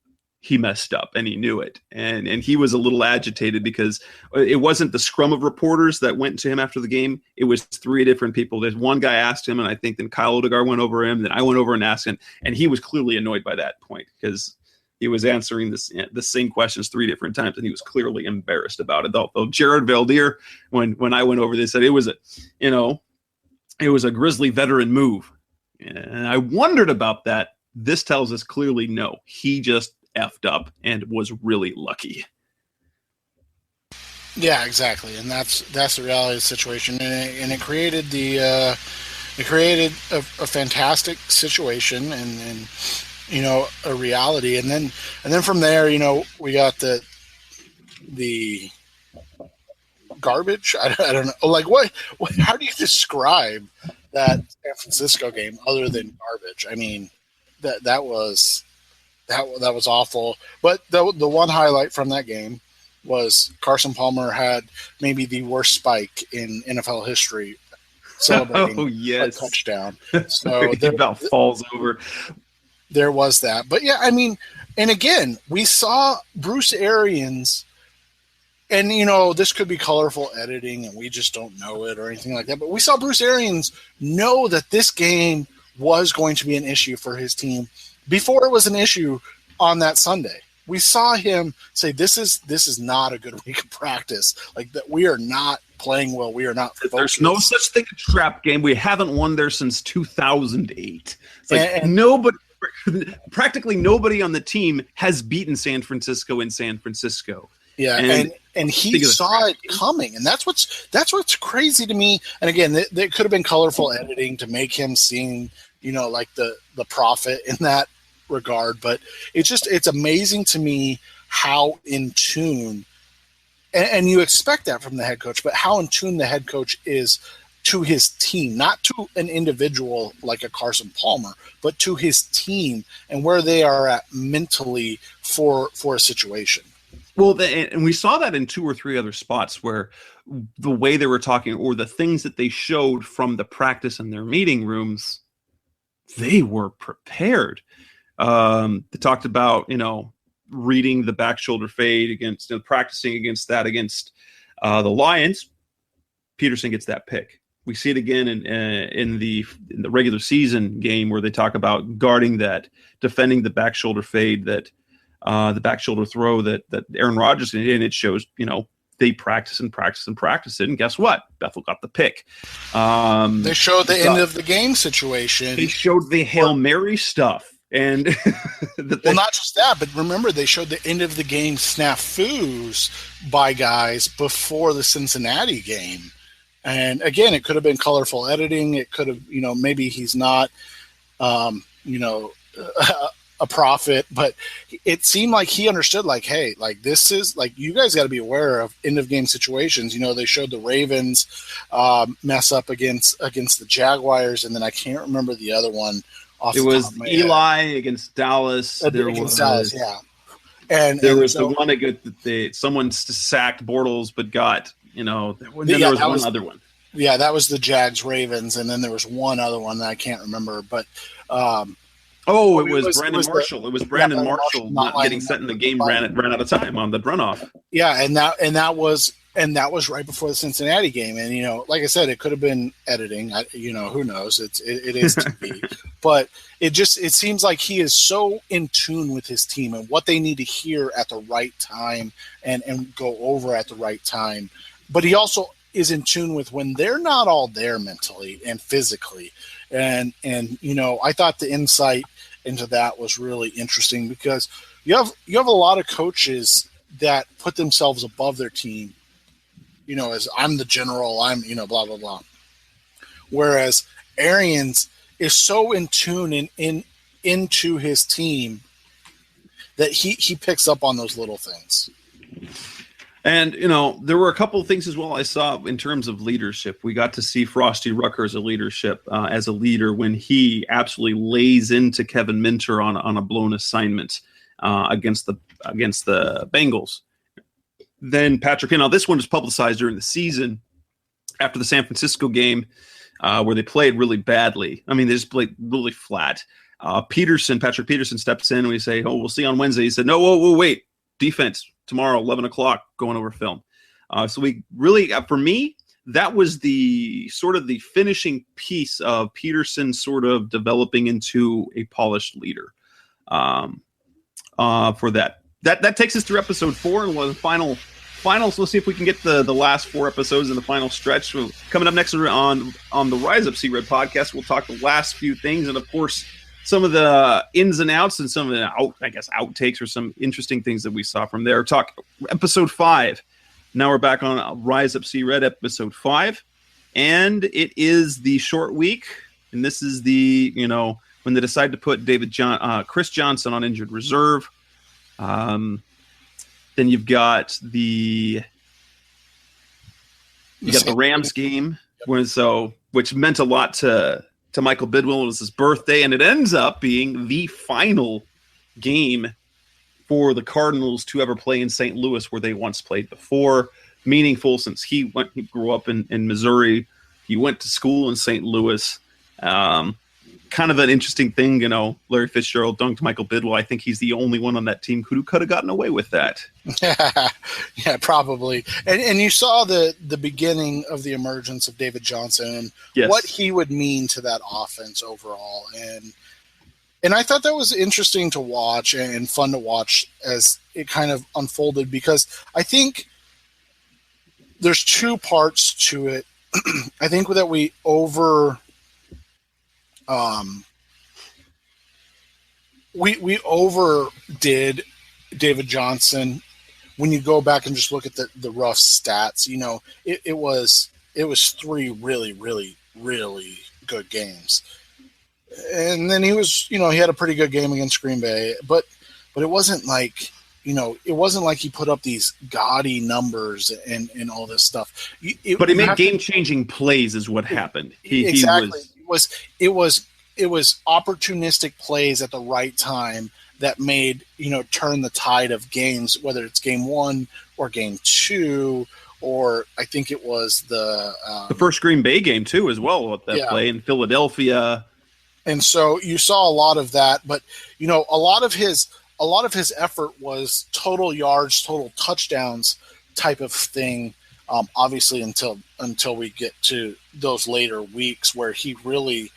[SPEAKER 2] messed up, and he knew it, and he was a little agitated because it wasn't the scrum of reporters that went to him after the game. It was 3 different people. There's one guy asked him, and I think then Kyle Odegaard went over him. Then I went over and asked him, and he was clearly annoyed by that point because he was answering the same questions 3 different times, and he was clearly embarrassed about it. Though Jared Valdir, when I went over this, said it was a Grizzly veteran move. And I wondered about that. This tells us clearly no. He just effed up and was really lucky.
[SPEAKER 3] Yeah, exactly. And that's the reality of the situation. And it created a fantastic situation and a reality. And then from there, we got the garbage. I don't know. Like what how do you describe that San Francisco game other than garbage? I mean, that was awful. But the one highlight from that game was Carson Palmer had maybe the worst spike in NFL history celebrating a touchdown. So
[SPEAKER 2] he about falls over.
[SPEAKER 3] There was that. But yeah, I mean, and again, we saw Bruce Arians. And, this could be colorful editing and we just don't know it or anything like that. But we saw Bruce Arians know that this game was going to be an issue for his team before it was an issue on that Sunday. We saw him say, this is not a good week of practice. Like that we are not playing well. We are not focused.
[SPEAKER 2] There's no such thing as trap game. We haven't won there since 2008. It's like practically nobody on the team has beaten San Francisco in San Francisco.
[SPEAKER 3] Yeah, and he saw it coming, and that's what's crazy to me. And again, there could have been colorful editing to make him seem, like the prophet in that regard. But it's amazing to me how in tune, and you expect that from the head coach, but how in tune the head coach is to his team, not to an individual like a Carson Palmer, but to his team and where they are at mentally for a situation.
[SPEAKER 2] Well, and we saw that in 2 or 3 other spots where the way they were talking or the things that they showed from the practice in their meeting rooms, they were prepared. They talked about, reading the back shoulder fade against, practicing against that against the Lions. Peterson gets that pick. We see it again in the regular season game where they talk about guarding that, defending the back shoulder fade that. The back shoulder throw that Aaron Rodgers did, and it shows, they practice and practice and practice it. And guess what? Bethel got the pick.
[SPEAKER 3] They showed the end of the game situation.
[SPEAKER 2] They showed the Hail Mary stuff. And
[SPEAKER 3] not just that, but remember, they showed the end of the game snafus by guys before the Cincinnati game. And again, it could have been colorful editing. It could have, maybe he's not, a prophet, but it seemed like he understood, like, hey, like this is like, you guys got to be aware of end of game situations. They showed the Ravens mess up against the Jaguars, and then I can't remember the other one. It
[SPEAKER 2] was Eli against Dallas.
[SPEAKER 3] Dallas, yeah. And
[SPEAKER 2] there was the one against someone sacked Bortles, but got there was one other one.
[SPEAKER 3] Yeah, that was the Jags Ravens, and then there was one other one that I can't remember, but.
[SPEAKER 2] It was Brandon Marshall. It was Brandon Marshall not getting set in the game, ran out of time on the runoff.
[SPEAKER 3] Yeah, and that was And that was right before the Cincinnati game. And, like I said, it could have been editing. Who knows? It is TV. But it seems like he is so in tune with his team and what they need to hear at the right time and go over at the right time. But he also is in tune with when they're not all there mentally and physically. And I thought the insight into that was really interesting because you have a lot of coaches that put themselves above their team. As I'm the general, I'm, blah, blah, blah. Whereas Arians is so in tune and into his team that he picks up on those little things.
[SPEAKER 2] And, there were a couple of things as well I saw in terms of leadership. We got to see Frosty Rucker as a leader when he absolutely lays into Kevin Minter on a blown assignment against the Bengals. Then Patrick, this one was publicized during the season after the San Francisco game where they played really badly. I mean, they just played really flat. Patrick Peterson steps in and we say, we'll see on Wednesday. He said, no, whoa, wait. Defense tomorrow, 11 o'clock, going over film. So we really, for me, that was the sort of the finishing piece of Peterson sort of developing into a polished leader for that. That takes us through episode 4 and the finals. Let's see if we can get the last 4 episodes in the final stretch. So coming up next on the Rise Up Sea Red podcast, we'll talk the last few things and, of course, some of the ins and outs and some of the outtakes or some interesting things that we saw from there. Talk episode 5. Now we're back on Rise Up Sea Red episode 5, and it is the short week. And this is the when they decide to put Chris Johnson on injured reserve. Then you've got the Rams game, which meant a lot to Michael Bidwill. It was his birthday, and it ends up being the final game for the Cardinals to ever play in St. Louis, where they once played before. Meaningful since he grew up in Missouri. He went to school in St. Louis. Kind of an interesting thing, Larry Fitzgerald dunked Michael Bidwill. I think he's the only one on that team who could have gotten away with that.
[SPEAKER 3] Yeah, probably. And you saw the beginning of the emergence of David Johnson and what he would mean to that offense overall. And I thought that was interesting to watch and fun to watch as it kind of unfolded, because I think there's 2 parts to it. I think that we overdid David Johnson. When you go back and just look at the rough stats, it was 3 really, really, really good games. And then he was, he had a pretty good game against Green Bay, but it wasn't like, he put up these gaudy numbers and all this stuff.
[SPEAKER 2] But he made game-changing plays is what happened.
[SPEAKER 3] Exactly. It was opportunistic plays at the right time that made, turn the tide of games, whether it's game 1 or game 2, or I think it was the
[SPEAKER 2] first Green Bay game too, as well, with that play in Philadelphia.
[SPEAKER 3] And so you saw a lot of that, but a lot of his effort was total yards, total touchdowns type of thing. Obviously, until we get to those later weeks where he really,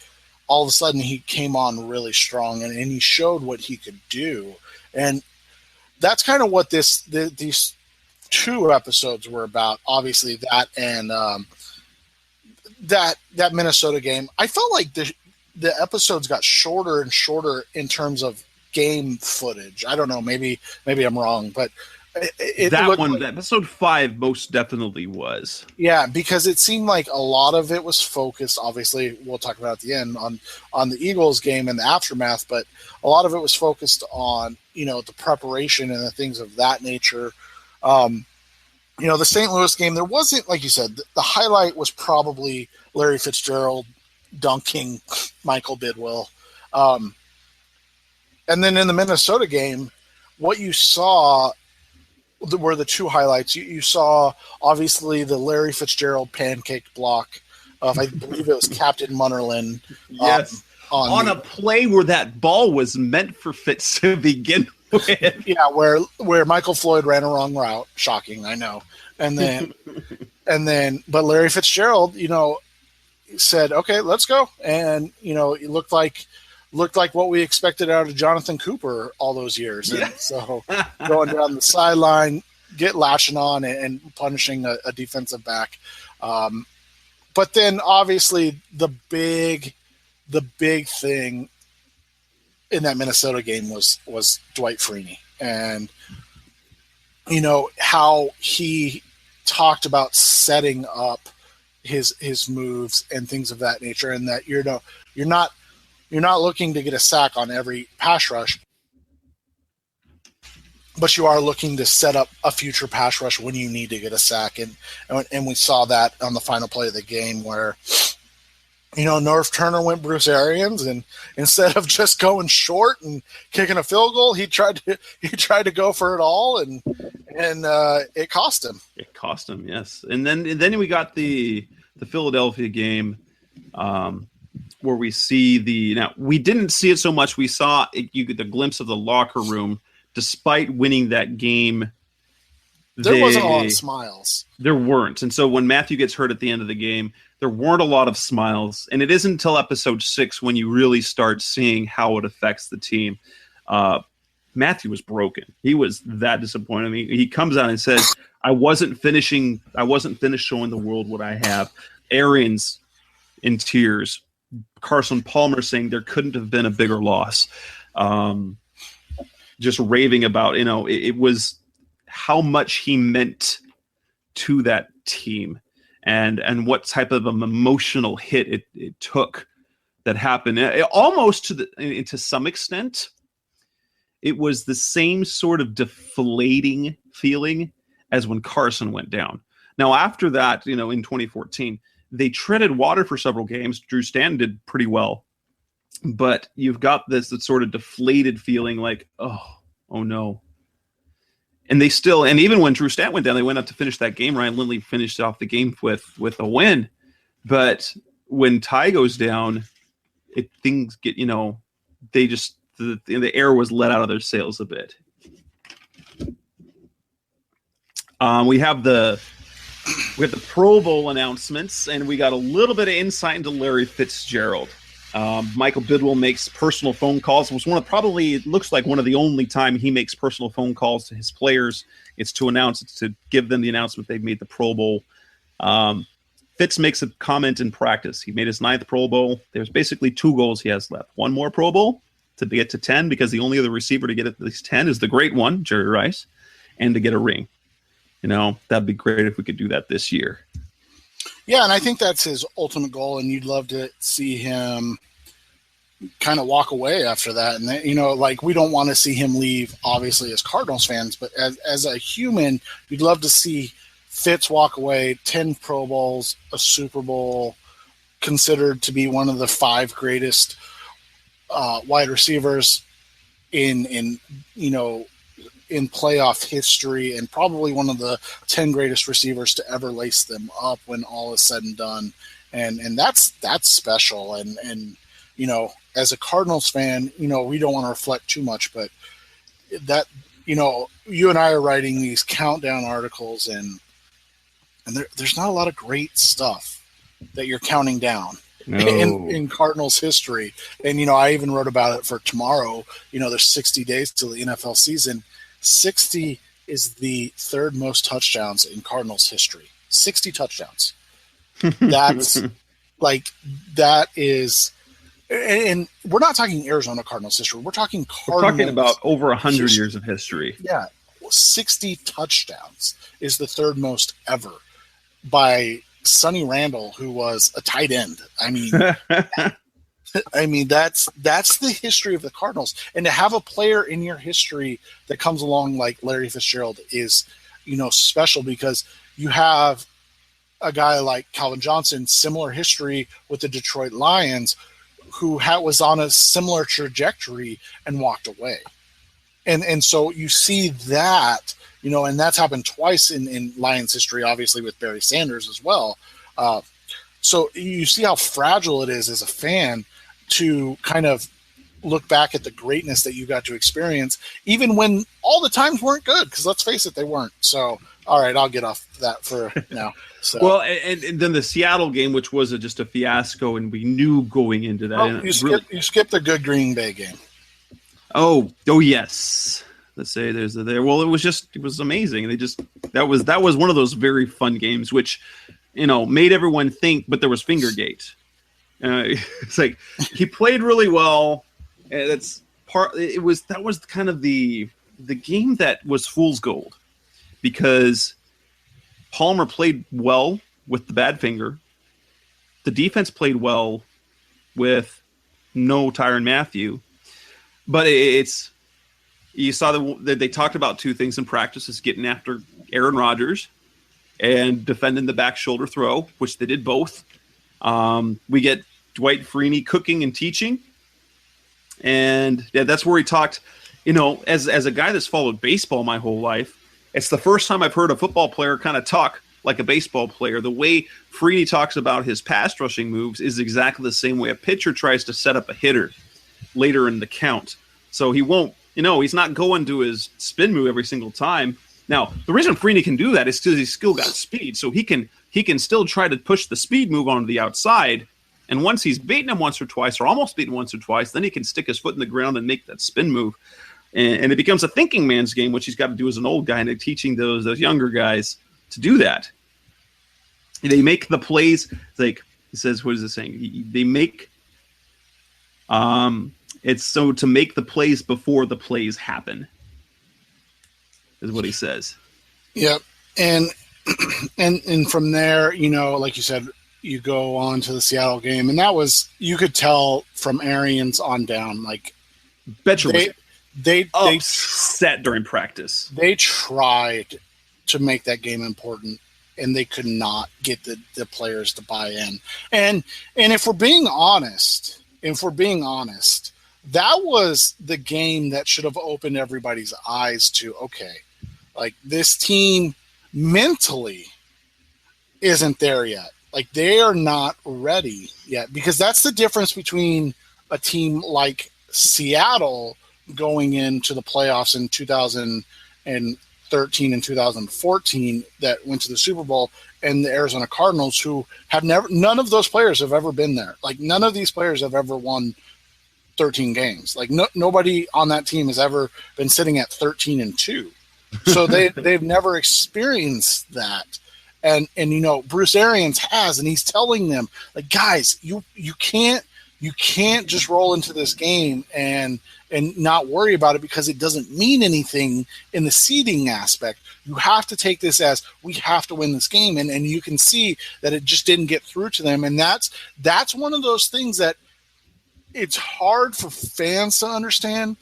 [SPEAKER 3] all of a sudden, he came on really strong and he showed what he could do. And that's kind of what these 2 episodes were about. Obviously, that and that Minnesota game. I felt like the episodes got shorter and shorter in terms of game footage. I don't know. Maybe I'm wrong, but
[SPEAKER 2] that episode 5 most definitely was.
[SPEAKER 3] Yeah, because it seemed like a lot of it was focused. Obviously, we'll talk about at the end on the Eagles game and the aftermath, but a lot of it was focused on the preparation and the things of that nature. The St. Louis game, there wasn't, like you said, the highlight was probably Larry Fitzgerald dunking Michael Bidwill. And then in the Minnesota game, what you saw were the 2 highlights. You saw, obviously, the Larry Fitzgerald pancake block of, I believe it was Captain Munnerlyn.
[SPEAKER 2] Yes. On a play where that ball was meant for Fitz to begin
[SPEAKER 3] Yeah, where Michael Floyd ran a wrong route. Shocking, I know. And then, but Larry Fitzgerald, said, "Okay, let's go." And it looked like what we expected out of Jonathan Cooper all those years. Yeah. And so going down the sideline, lashing on and punishing a defensive back. But then obviously the big thing in that Minnesota game was Dwight Freeney, and how he talked about setting up his moves and things of that nature, and that you're not looking to get a sack on every pass rush, but you are looking to set up a future pass rush when you need to get a sack, and we saw that on the final play of the game where Norv Turner went Bruce Arians, and instead of just going short and kicking a field goal, he tried to go for it all, and it cost him.
[SPEAKER 2] It cost him, yes. And then we got the Philadelphia game, where we see now we didn't see it so much. We saw you get the glimpse of the locker room, despite winning that game.
[SPEAKER 3] There wasn't a lot of smiles.
[SPEAKER 2] There weren't. And so when Matthew gets hurt at the end of the game, there weren't a lot of smiles. And it isn't until episode 6 when you really start seeing how it affects the team. Matthew was broken. He was that disappointed. I mean, he comes out and says, I wasn't finished showing the world what I have. Arians in tears. Carson Palmer saying there couldn't have been a bigger loss. Just raving about, it was how much he meant to that team, and what type of an emotional hit it took that happened. Almost to some extent, it was the same sort of deflating feeling as when Carson went down. Now, after that, in 2014, they treaded water for several games. Drew Stanton did pretty well, but you've got this sort of deflated feeling like, oh no. And even when Drew Stanton went down, they went up to finish that game. Ryan Lindley finished off the game with a win. But when Ty goes down, things get, they just, the air was let out of their sails a bit. We have the Pro Bowl announcements, and we got a little bit of insight into Larry Fitzgerald. Michael Bidwell makes personal phone calls. It was it looks like one of the only time he makes personal phone calls to his players. It's to give them the announcement they've made the Pro Bowl. Fitz makes a comment in practice. He made his 9th Pro Bowl. There's basically 2 goals he has left. One more Pro Bowl to get to 10, because the only other receiver to get at least 10 is the great one, Jerry Rice, and to get a ring. That'd be great if we could do that this year.
[SPEAKER 3] Yeah, and I think that's his ultimate goal, and you'd love to see him kind of walk away after that. And, we don't want to see him leave, obviously, as Cardinals fans, but as a human, you'd love to see Fitz walk away, 10 Pro Bowls, a Super Bowl, considered to be one of the 5 greatest wide receivers in playoff history, and probably one of the 10 greatest receivers to ever lace them up when all is said and done. And that's special. And as a Cardinals fan, we don't want to reflect too much, but that, you and I are writing these countdown articles, and there's not a lot of great stuff that you're counting down. No. In Cardinals history. And, I even wrote about it for tomorrow. There's 60 days till the NFL season. 60 is the 3rd most touchdowns in Cardinals history. 60 touchdowns. That's that is, and we're not talking Arizona Cardinals history. We're talking Cardinals.
[SPEAKER 2] We're talking about over 100 years of history.
[SPEAKER 3] Yeah. 60 touchdowns is the 3rd most ever by Sonny Randall, who was a tight end. I mean, that's the history of the Cardinals. And to have a player in your history that comes along like Larry Fitzgerald is, special, because you have a guy like Calvin Johnson, similar history with the Detroit Lions, who was on a similar trajectory and walked away. And so you see that, and that's happened twice in Lions history, obviously with Barry Sanders as well. So you see how fragile it is as a fan to kind of look back at the greatness that you got to experience, even when all the times weren't good. Because let's face it, they weren't. So, all right, I'll get off that for now. So.
[SPEAKER 2] Well, and then the Seattle game, which was just a fiasco, and we knew going into that.
[SPEAKER 3] You skipped the good Green Bay game.
[SPEAKER 2] Oh yes. Let's say there's there. Well, it was amazing. That was one of those very fun games, which made everyone think. But there was Fingergate. It's like he played really well. That was kind of the game that was fool's gold, because Palmer played well with the bad finger. The defense played well with no Tyrann Mathieu, but you saw that they talked about two things in practice: is getting after Aaron Rodgers and defending the back shoulder throw, which they did both. We get Dwight Freeney cooking and teaching. And that's where he talked, as a guy that's followed baseball my whole life, it's the first time I've heard a football player kind of talk like a baseball player. The way Freeney talks about his pass rushing moves is exactly the same way a pitcher tries to set up a hitter later in the count. So he won't, he's not going to his spin move every single time. Now, the reason Freeney can do that is because he's still got speed. So he can still try to push the speed move onto the outside. And once he's beaten him once or twice, or almost beaten once or twice, then he can stick his foot in the ground and make that spin move. And it becomes a thinking man's game, which he's got to do as an old guy, and they're teaching those younger guys to do that. They make the plays, like he says, what is it saying? They make it's so to make the plays before the plays happen, is what he says.
[SPEAKER 3] Yep. And from there, like you said, you go on to the Seattle game, and that was, you could tell from Arians on down, like
[SPEAKER 2] Betcher
[SPEAKER 3] they
[SPEAKER 2] upset during practice.
[SPEAKER 3] They tried to make that game important, and they could not get the players to buy in. And if we're being honest, that was the game that should have opened everybody's eyes to, okay, like this team mentally isn't there yet. Like they are not ready yet, because that's the difference between a team like Seattle going into the playoffs in 2013 and 2014 that went to the Super Bowl, and the Arizona Cardinals, who have none of those players have ever been there. Like none of these players have ever won 13 games. Like nobody on that team has ever been sitting at 13-2. So they've never experienced that. And Bruce Arians has, and he's telling them, like, guys, you can't just roll into this game and not worry about it, because it doesn't mean anything in the seeding aspect. You have to take this as, we have to win this game, and you can see that it just didn't get through to them. And that's one of those things that it's hard for fans to understand,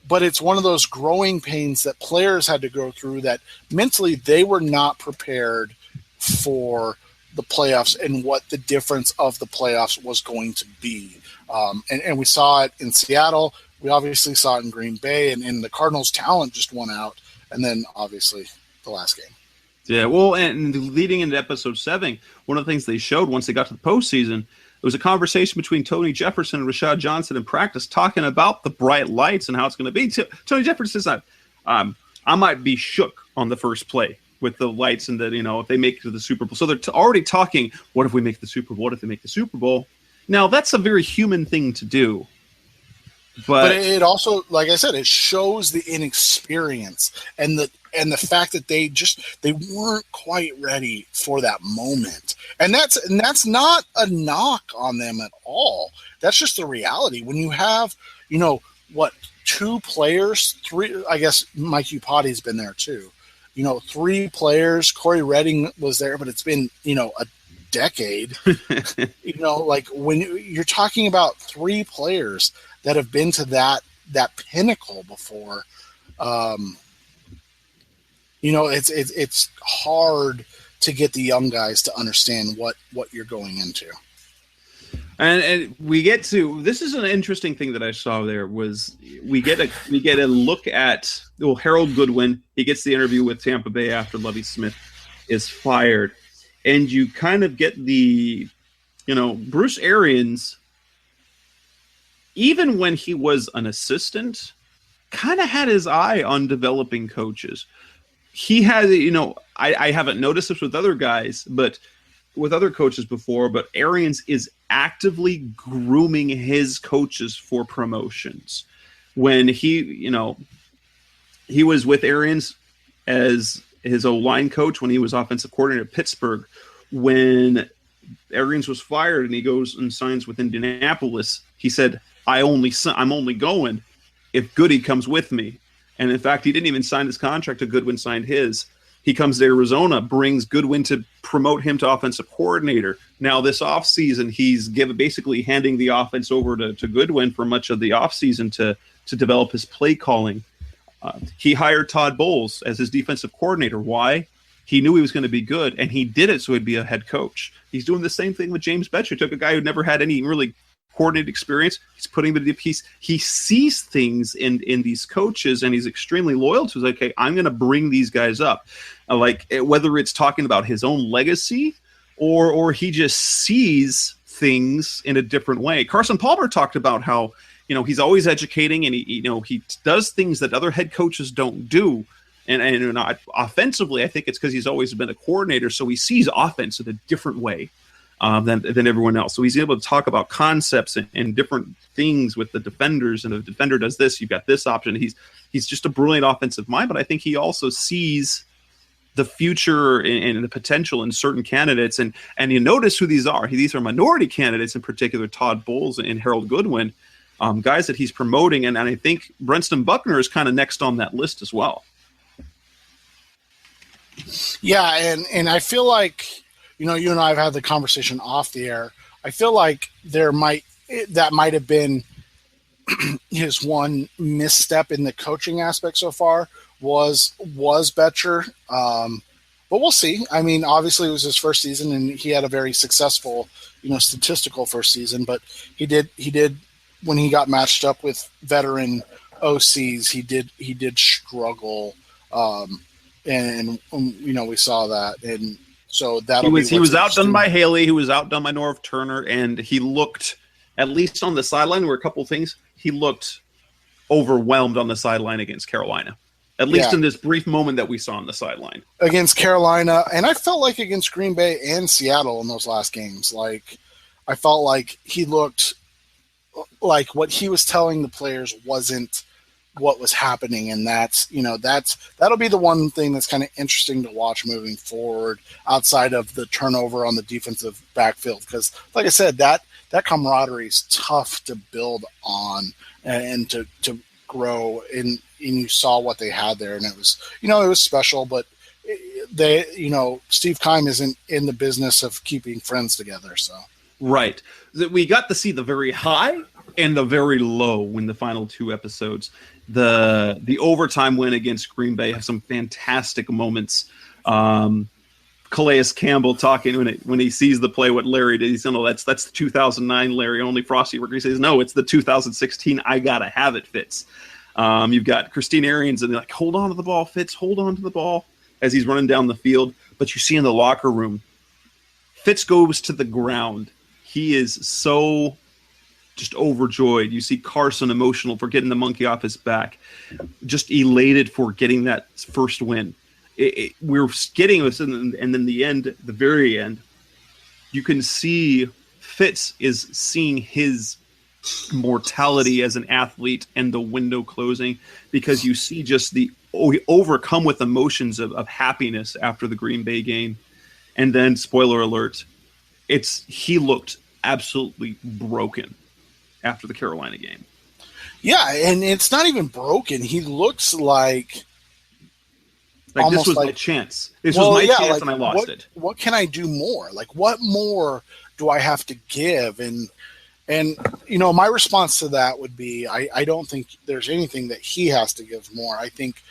[SPEAKER 3] but it's one of those growing pains that players had to go through, that mentally they were not prepared for the playoffs and what the difference of the playoffs was going to be. And we saw it in Seattle. We obviously saw it in Green Bay, and the Cardinals' talent just won out. And then obviously the last game.
[SPEAKER 2] Yeah, well, and leading into episode 7, one of the things they showed once they got to the postseason, it was a conversation between Tony Jefferson and Rashad Johnson in practice, talking about the bright lights and how it's going to be. Tony Jefferson says, I might be shook on the first play with the lights, and that, if they make it to the Super Bowl. So they're already talking, what if we make the Super Bowl? What if they make the Super Bowl? Now, that's a very human thing to do. But it also, like I said, it shows the inexperience and the fact that they weren't quite ready for that moment. And that's not a knock on them at all. That's just the reality. When you have, 2 players, 3, I guess Mike Upati's been there too. 3 players. Corey Redding was there, but it's been, a decade. Like when you're talking about 3 players that have been to that pinnacle before, it's hard to get the young guys to understand what you're going into. And we get to, this is an interesting thing that I saw there, was we get a look at Harold Goodwin. He gets the interview with Tampa Bay after Lovie Smith is fired, and you kind of get the Bruce Arians even when he was an assistant, kind of had his eye on developing coaches. He had, I haven't noticed this with other guys, but with other coaches before, but Arians is actively grooming his coaches for promotions. When he was with Arians as his O-line coach when he was offensive coordinator at Pittsburgh. When Arians was fired and he goes and signs with Indianapolis, he said, I'm only going if Goody comes with me. And in fact, he didn't even sign his contract till Goodwin signed his. He comes to Arizona, brings Goodwin to promote him to offensive coordinator. Now this offseason, he's basically handing the offense over to Goodwin for much of the offseason to develop his play calling. He hired Todd Bowles as his defensive coordinator. Why? He knew he was going to be good, and he did it so he'd be a head coach. He's doing the same thing with James Betcher. Took a guy who'd never had any really coordinated experience. He's putting him in the piece. He sees things in these coaches, and he's extremely loyal to. He's like, okay, I'm going to bring these guys up. Whether it's talking about his own legacy or he just sees things in a different way. Carson Palmer talked about how he's always educating, and he does things that other head coaches don't do. And offensively, I think it's because he's always been a coordinator, so he sees offense in a different way than everyone else. So he's able to talk about concepts and different things with the defenders. And if the defender does this, you've got this option. He's just a brilliant offensive mind, but I think he also sees the future and the potential in certain candidates. And you notice who these are. These are minority candidates, in particular Todd Bowles and Harold Goodwin, guys that he's promoting. And I think Brenston Buckner is kind of next on that list as well.
[SPEAKER 3] Yeah, and I feel like, you and I have had the conversation off the air. I feel like that might have been his one misstep in the coaching aspect so far was Betcher. But we'll see. I mean, obviously it was his first season, and he had a very successful, statistical first season. But he did when he got matched up with veteran OCs, he did struggle. And we saw that, and so he was
[SPEAKER 2] outdone by Haley, he was outdone by Norv Turner, and he looked, at least on the sideline, there were a couple of things, he looked overwhelmed on the sideline against Carolina, at least in this brief moment that we saw on the sideline
[SPEAKER 3] against Carolina, and I felt like against Green Bay and Seattle in those last games. Like, I felt like he looked like what he was telling the players wasn't what was happening, and that'll be the one thing that's kind of interesting to watch moving forward outside of the turnover on the defensive backfield, because like I said, that camaraderie is tough to build on and to grow, and you saw what they had there, and it was it was special. But Steve Keim isn't in the business of keeping friends together, so
[SPEAKER 2] right. We got to see the very high and the very low in the final two episodes. The overtime win against Green Bay has some fantastic moments. Calais Campbell talking when he sees the play, what Larry did. He said, "No, that's the 2009 Larry. Only Frosty worker." He says, "No, it's the 2016. I gotta have it, Fitz." You've got Christine Arians, and they're like, "Hold on to the ball, Fitz. Hold on to the ball," as he's running down the field. But you see in the locker room, Fitz goes to the ground. He is so just overjoyed. You see Carson emotional for getting the monkey off his back, just elated for getting that first win. We're getting this, and then the very end, you can see Fitz is seeing his mortality as an athlete and the window closing, because you see just overcome with emotions of happiness after the Green Bay game. And then, spoiler alert, he looked absolutely broken after the Carolina game.
[SPEAKER 3] Yeah, and it's not even broken. He looks like
[SPEAKER 2] this was my chance. This was my chance, and I lost it.
[SPEAKER 3] What can I do more? Like, what more do I have to give? And my response to that would be, I don't think there's anything that he has to give more. I think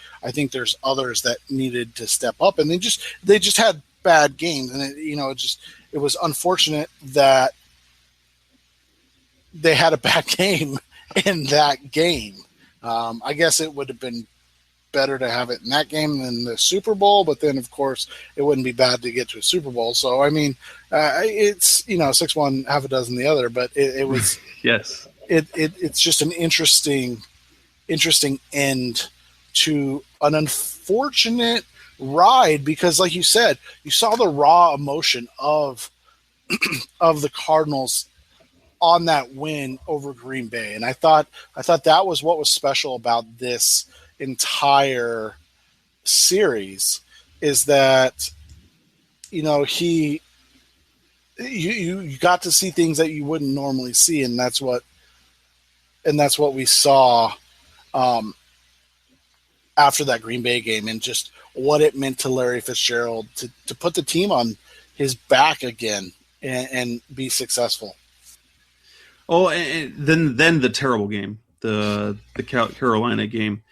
[SPEAKER 3] there's others that needed to step up, and they just had bad games, and it was unfortunate that they had a bad game in that game. I guess it would have been better to have it in that game than the Super Bowl, but then of course it wouldn't be bad to get to a Super Bowl. So I mean, it's 6-1, half a dozen the other, but it was
[SPEAKER 2] yes.
[SPEAKER 3] it's just an interesting end to an unfortunate ride, because like you said, you saw the raw emotion of the Cardinals on that win over Green Bay. And I thought that was what was special about this entire series, is that, you got to see things that you wouldn't normally see. And that's what we saw after that Green Bay game, and just what it meant to Larry Fitzgerald to put the team on his back again and be successful.
[SPEAKER 2] Oh, and then the terrible game, the Carolina game.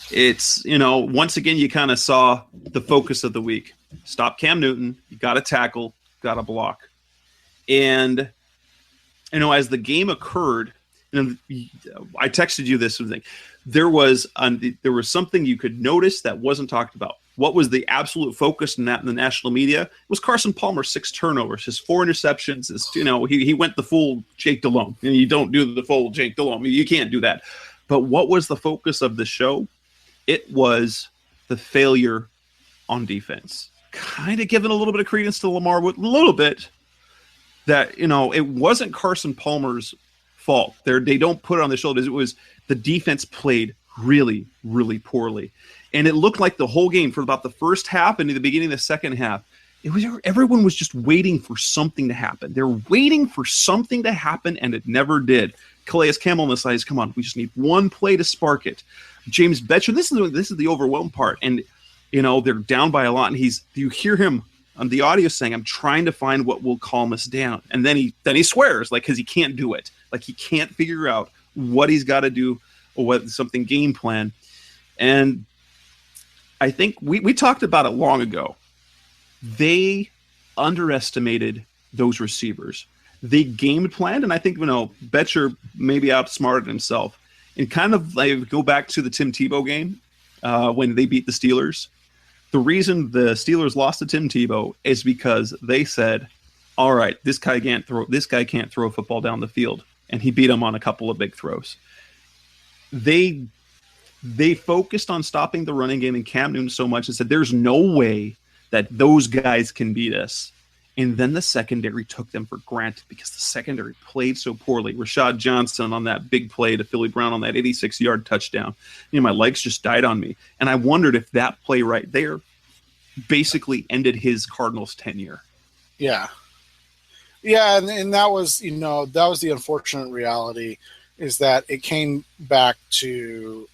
[SPEAKER 2] It's, once again, you kind of saw the focus of the week. Stop Cam Newton. You got to tackle, got to block. And, as the game occurred, I texted you this thing. There was something you could notice that wasn't talked about. What was the absolute focus in the national media? It was Carson Palmer's 6 turnovers, his 4 interceptions. He went the full Jake Delhomme. You don't do the full Jake Delhomme. You can't do that. But what was the focus of the show? It was the failure on defense. Kind of giving a little bit of credence to Lamar, a little bit, that, it wasn't Carson Palmer's fault. They don't put it on the shoulders. It was the defense played really, really poorly. And it looked like the whole game, for about the first half and the beginning of the second half, everyone was just waiting for something to happen. They're waiting for something to happen, and it never did. Calais Campbell on the side, come on, we just need one play to spark it. James Betcher, this is the overwhelmed part, and they're down by a lot, and you hear him on the audio saying, "I'm trying to find what will calm us down," and then he swears, because he can't do it, he can't figure out what he's got to do or what something game plan. And I think we talked about it long ago. They underestimated those receivers. They game planned, and I think Betcher maybe outsmarted himself. And kind of go back to the Tim Tebow game when they beat the Steelers. The reason the Steelers lost to Tim Tebow is because they said, "All right, this guy can't throw a football down the field," and he beat them on a couple of big throws. They focused on stopping the running game and Cam Newton so much and said, "There's no way that those guys can beat us." And then the secondary took them for granted because the secondary played so poorly. Rashad Johnson on that big play to Philly Brown on that 86-yard touchdown. My legs just died on me. And I wondered if that play right there basically ended his Cardinals tenure.
[SPEAKER 3] Yeah. Yeah, and that was, that was the unfortunate reality, is that it came back to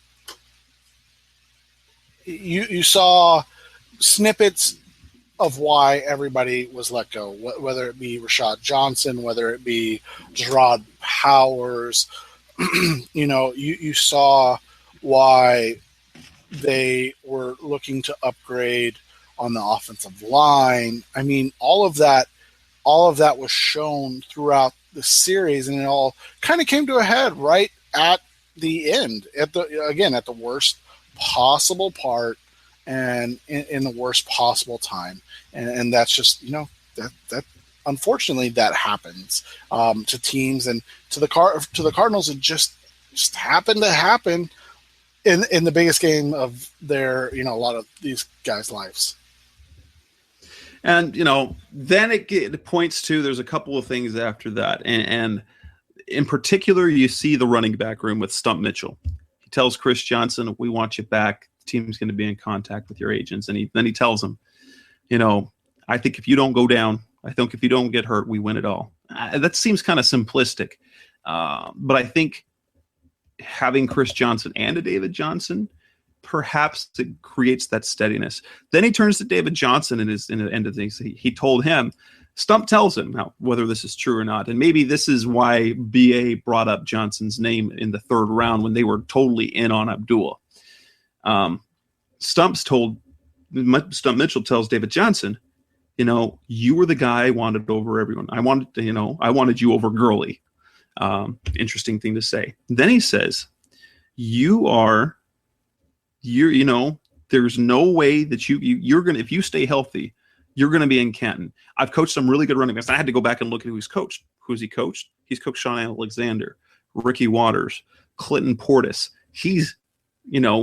[SPEAKER 3] you saw snippets of why everybody was let go, whether it be Rashad Johnson, whether it be Gerard Powers. You saw why they were looking to upgrade on the offensive line. I mean, all of that was shown throughout the series, and it all kind of came to a head right at the end, at the worst possible part and in the worst possible time. And that's just, that unfortunately that happens to teams, and to the Cardinals. It just happened to happen in the biggest game of their, a lot of these guys' lives.
[SPEAKER 2] And, then it points to, there's a couple of things after that. And in particular, you see the running back room with Stump Mitchell. He tells Chris Johnson, "We want you back. The team's going to be in contact with your agents." And then he tells him, "I think if you don't go down, I think if you don't get hurt, we win it all." That seems kind of simplistic. But I think having Chris Johnson and a David Johnson, perhaps it creates that steadiness. Then he turns to David Johnson in the end of things. He told him, Stump tells him, now whether this is true or not, and maybe this is why BA brought up Johnson's name in the third round when they were totally in on Abdullah. Stump Mitchell tells David Johnson, "You were the guy I wanted over everyone. I wanted you over Gurley." Interesting thing to say. Then he says, there's no way that you're going to, if you stay healthy, you're going to be in Canton. I've coached some really good running backs. I had to go back and look at who he's coached. Who's he coached? He's coached Sean Alexander, Ricky Waters, Clinton Portis. He's,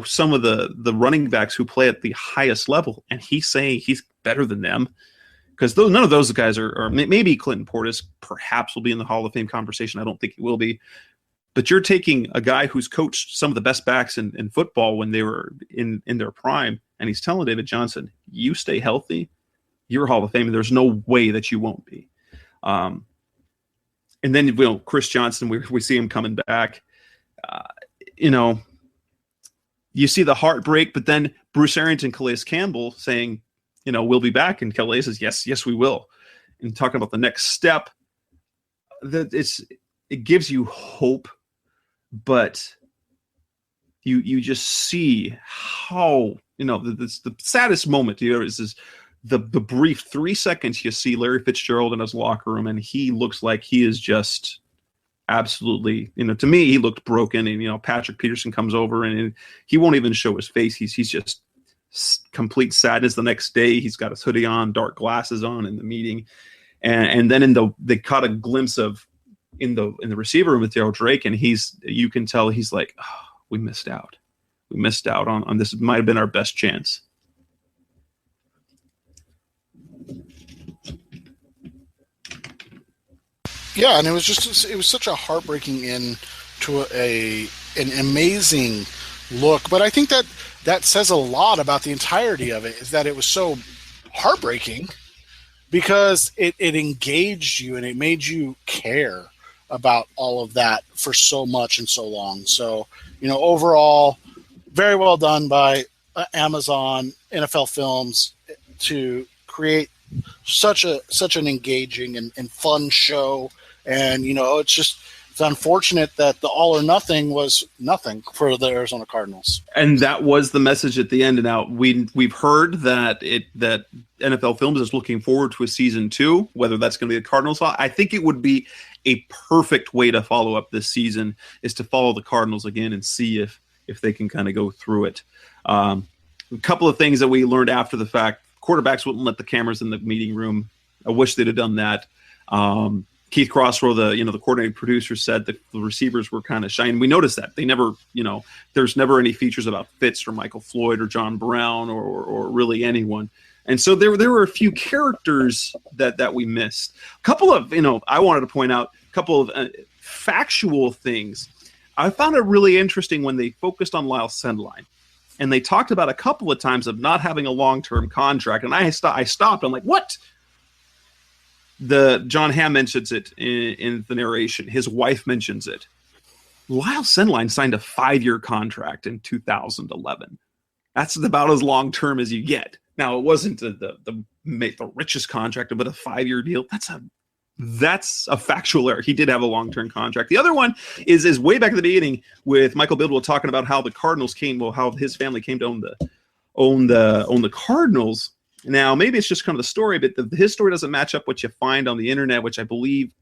[SPEAKER 2] some of the running backs who play at the highest level, and he's saying he's better than them. Because none of those guys are maybe Clinton Portis perhaps will be in the Hall of Fame conversation. I don't think he will be. But you're taking a guy who's coached some of the best backs in football when they were in their prime, and he's telling David Johnson, you stay healthy, you're Hall of Fame, and there's no way that you won't be. And then, Chris Johnson, we see him coming back. You see the heartbreak, but then Bruce Arians and Calais Campbell saying, we'll be back. And Calais says, yes, we will. And talking about the next step, it gives you hope, but you just see how, the saddest moment is the brief 3 seconds you see Larry Fitzgerald in his locker room, and he looks like he is just absolutely, to me, he looked broken. And, Patrick Peterson comes over and he won't even show his face. He's just complete sadness. The next day, he's got his hoodie on, dark glasses on in the meeting. And then they caught a glimpse of in the receiver room with Darryl Drake, and you can tell he's like, oh, we missed out. We missed out on this. Might have been our best chance.
[SPEAKER 3] Yeah, and it was such a heartbreaking end to an amazing look. But I think that says a lot about the entirety of it, is that it was so heartbreaking because it engaged you and it made you care about all of that for so much and so long. So, overall, very well done by Amazon, NFL Films to create such an engaging and fun show. And, it's unfortunate that the all or nothing was nothing for the Arizona Cardinals.
[SPEAKER 2] And that was the message at the end. And now we've heard that NFL Films is looking forward to a season 2, whether that's going to be the Cardinals. I think it would be a perfect way to follow up this season is to follow the Cardinals again and see if they can kind of go through it. A couple of things that we learned after the fact: quarterbacks wouldn't let the cameras in the meeting room. I wish they'd have done that. Keith Crossrow, the coordinating producer, said that the receivers were kind of shy. And we noticed that they never, there's never any features about Fitz or Michael Floyd or John Brown or really anyone. And so there were a few characters that we missed. A couple of, I wanted to point out a couple of factual things. I found it really interesting when they focused on Lyle Sendline. And they talked about a couple of times of not having a long-term contract. And I stopped. I'm like, what? John Hamm mentions it in the narration. His wife mentions it. Lyle Sendline signed a 5-year contract in 2011. That's about as long-term as you get. Now, it wasn't the richest contract, but a 5-year deal. That's a factual error. He did have a long-term contract. The other one is way back at the beginning with Michael Bidwell talking about how the Cardinals how his family came to own the Cardinals. Now, maybe it's just kind of the story, but his story doesn't match up what you find on the internet, which I believe,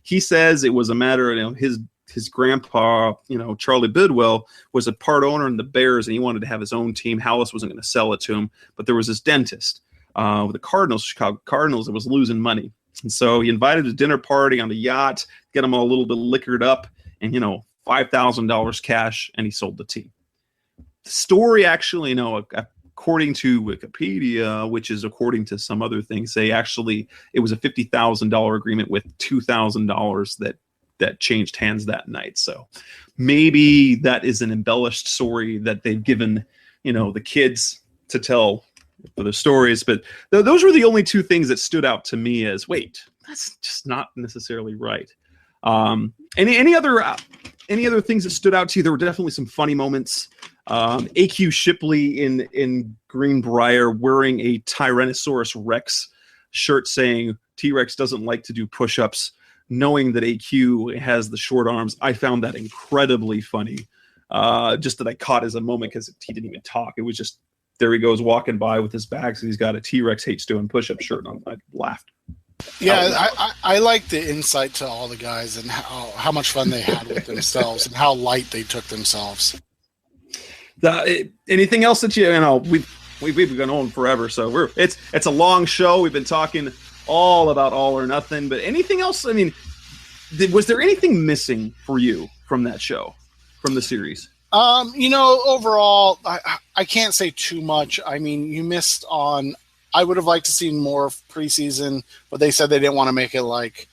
[SPEAKER 2] he says it was a matter of, his grandpa, Charlie Bidwell, was a part owner in the Bears, and he wanted to have his own team. Hallis wasn't going to sell it to him, but there was this dentist with the Cardinals, Chicago Cardinals, that was losing money. And so he invited a dinner party on the yacht, get them all a little bit liquored up, and, $5,000 cash, and he sold the team. The story actually, according to Wikipedia, which is according to some other things, it was a $50,000 agreement with $2,000 that changed hands that night. So maybe that is an embellished story that they've given, the kids to tell for the stories. But those were the only two things that stood out to me as, wait, that's just not necessarily right. Any other things that stood out to you? There were definitely some funny moments. AQ Shipley in Greenbrier wearing a Tyrannosaurus Rex shirt saying T-Rex doesn't like to do push-ups, knowing that AQ has the short arms. I found that incredibly funny. Just that I caught as a moment because he didn't even talk. It was just, there he goes walking by with his bags. He's got a T-Rex hates doing push-up shirt on. I laughed.
[SPEAKER 3] Yeah, I like the insight to all the guys and how much fun they had with themselves and how light they took themselves.
[SPEAKER 2] Anything else that we've gone on forever, so it's a long show. We've been talking all about all or nothing, but anything else? I mean, was there anything missing for you from that show, from the series?
[SPEAKER 3] Overall, I can't say too much. I mean, you missed on. I would have liked to see more of preseason, but they said they didn't want to make it like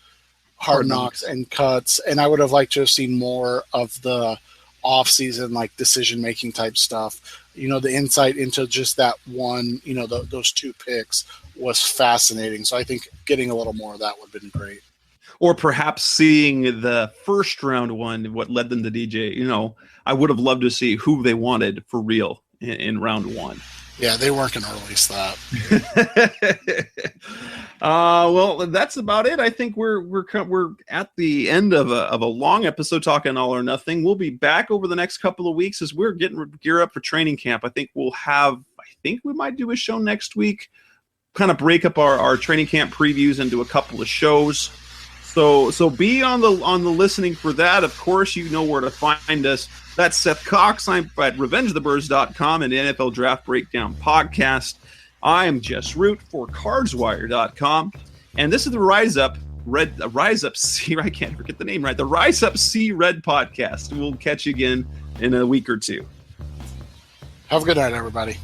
[SPEAKER 3] Hard Knocks and cuts, and I would have liked to have seen more of the off-season, like decision-making type stuff. The insight into just that one, those two picks was fascinating. So I think getting a little more of that would have been great.
[SPEAKER 2] Or perhaps seeing the first round one, what led them to DJ. I would have loved to see who they wanted for real in round one.
[SPEAKER 3] Yeah, they weren't going to release that.
[SPEAKER 2] Well, that's about it. I think we're at the end of a long episode talking all or nothing. We'll be back over the next couple of weeks as we're getting gear up for training camp. I think we might do a show next week, kind of break up our training camp previews into a couple of shows. So be on the listening for that. Of course, you know where to find us. That's Seth Cox. I'm at RevengeTheBirds.com and NFL Draft Breakdown Podcast. I'm Jess Root for CardsWire.com. And this is the Rise Up C. I can't forget the name right. The Rise Up C Red Podcast. We'll catch you again in a week or two.
[SPEAKER 3] Have a good night, everybody.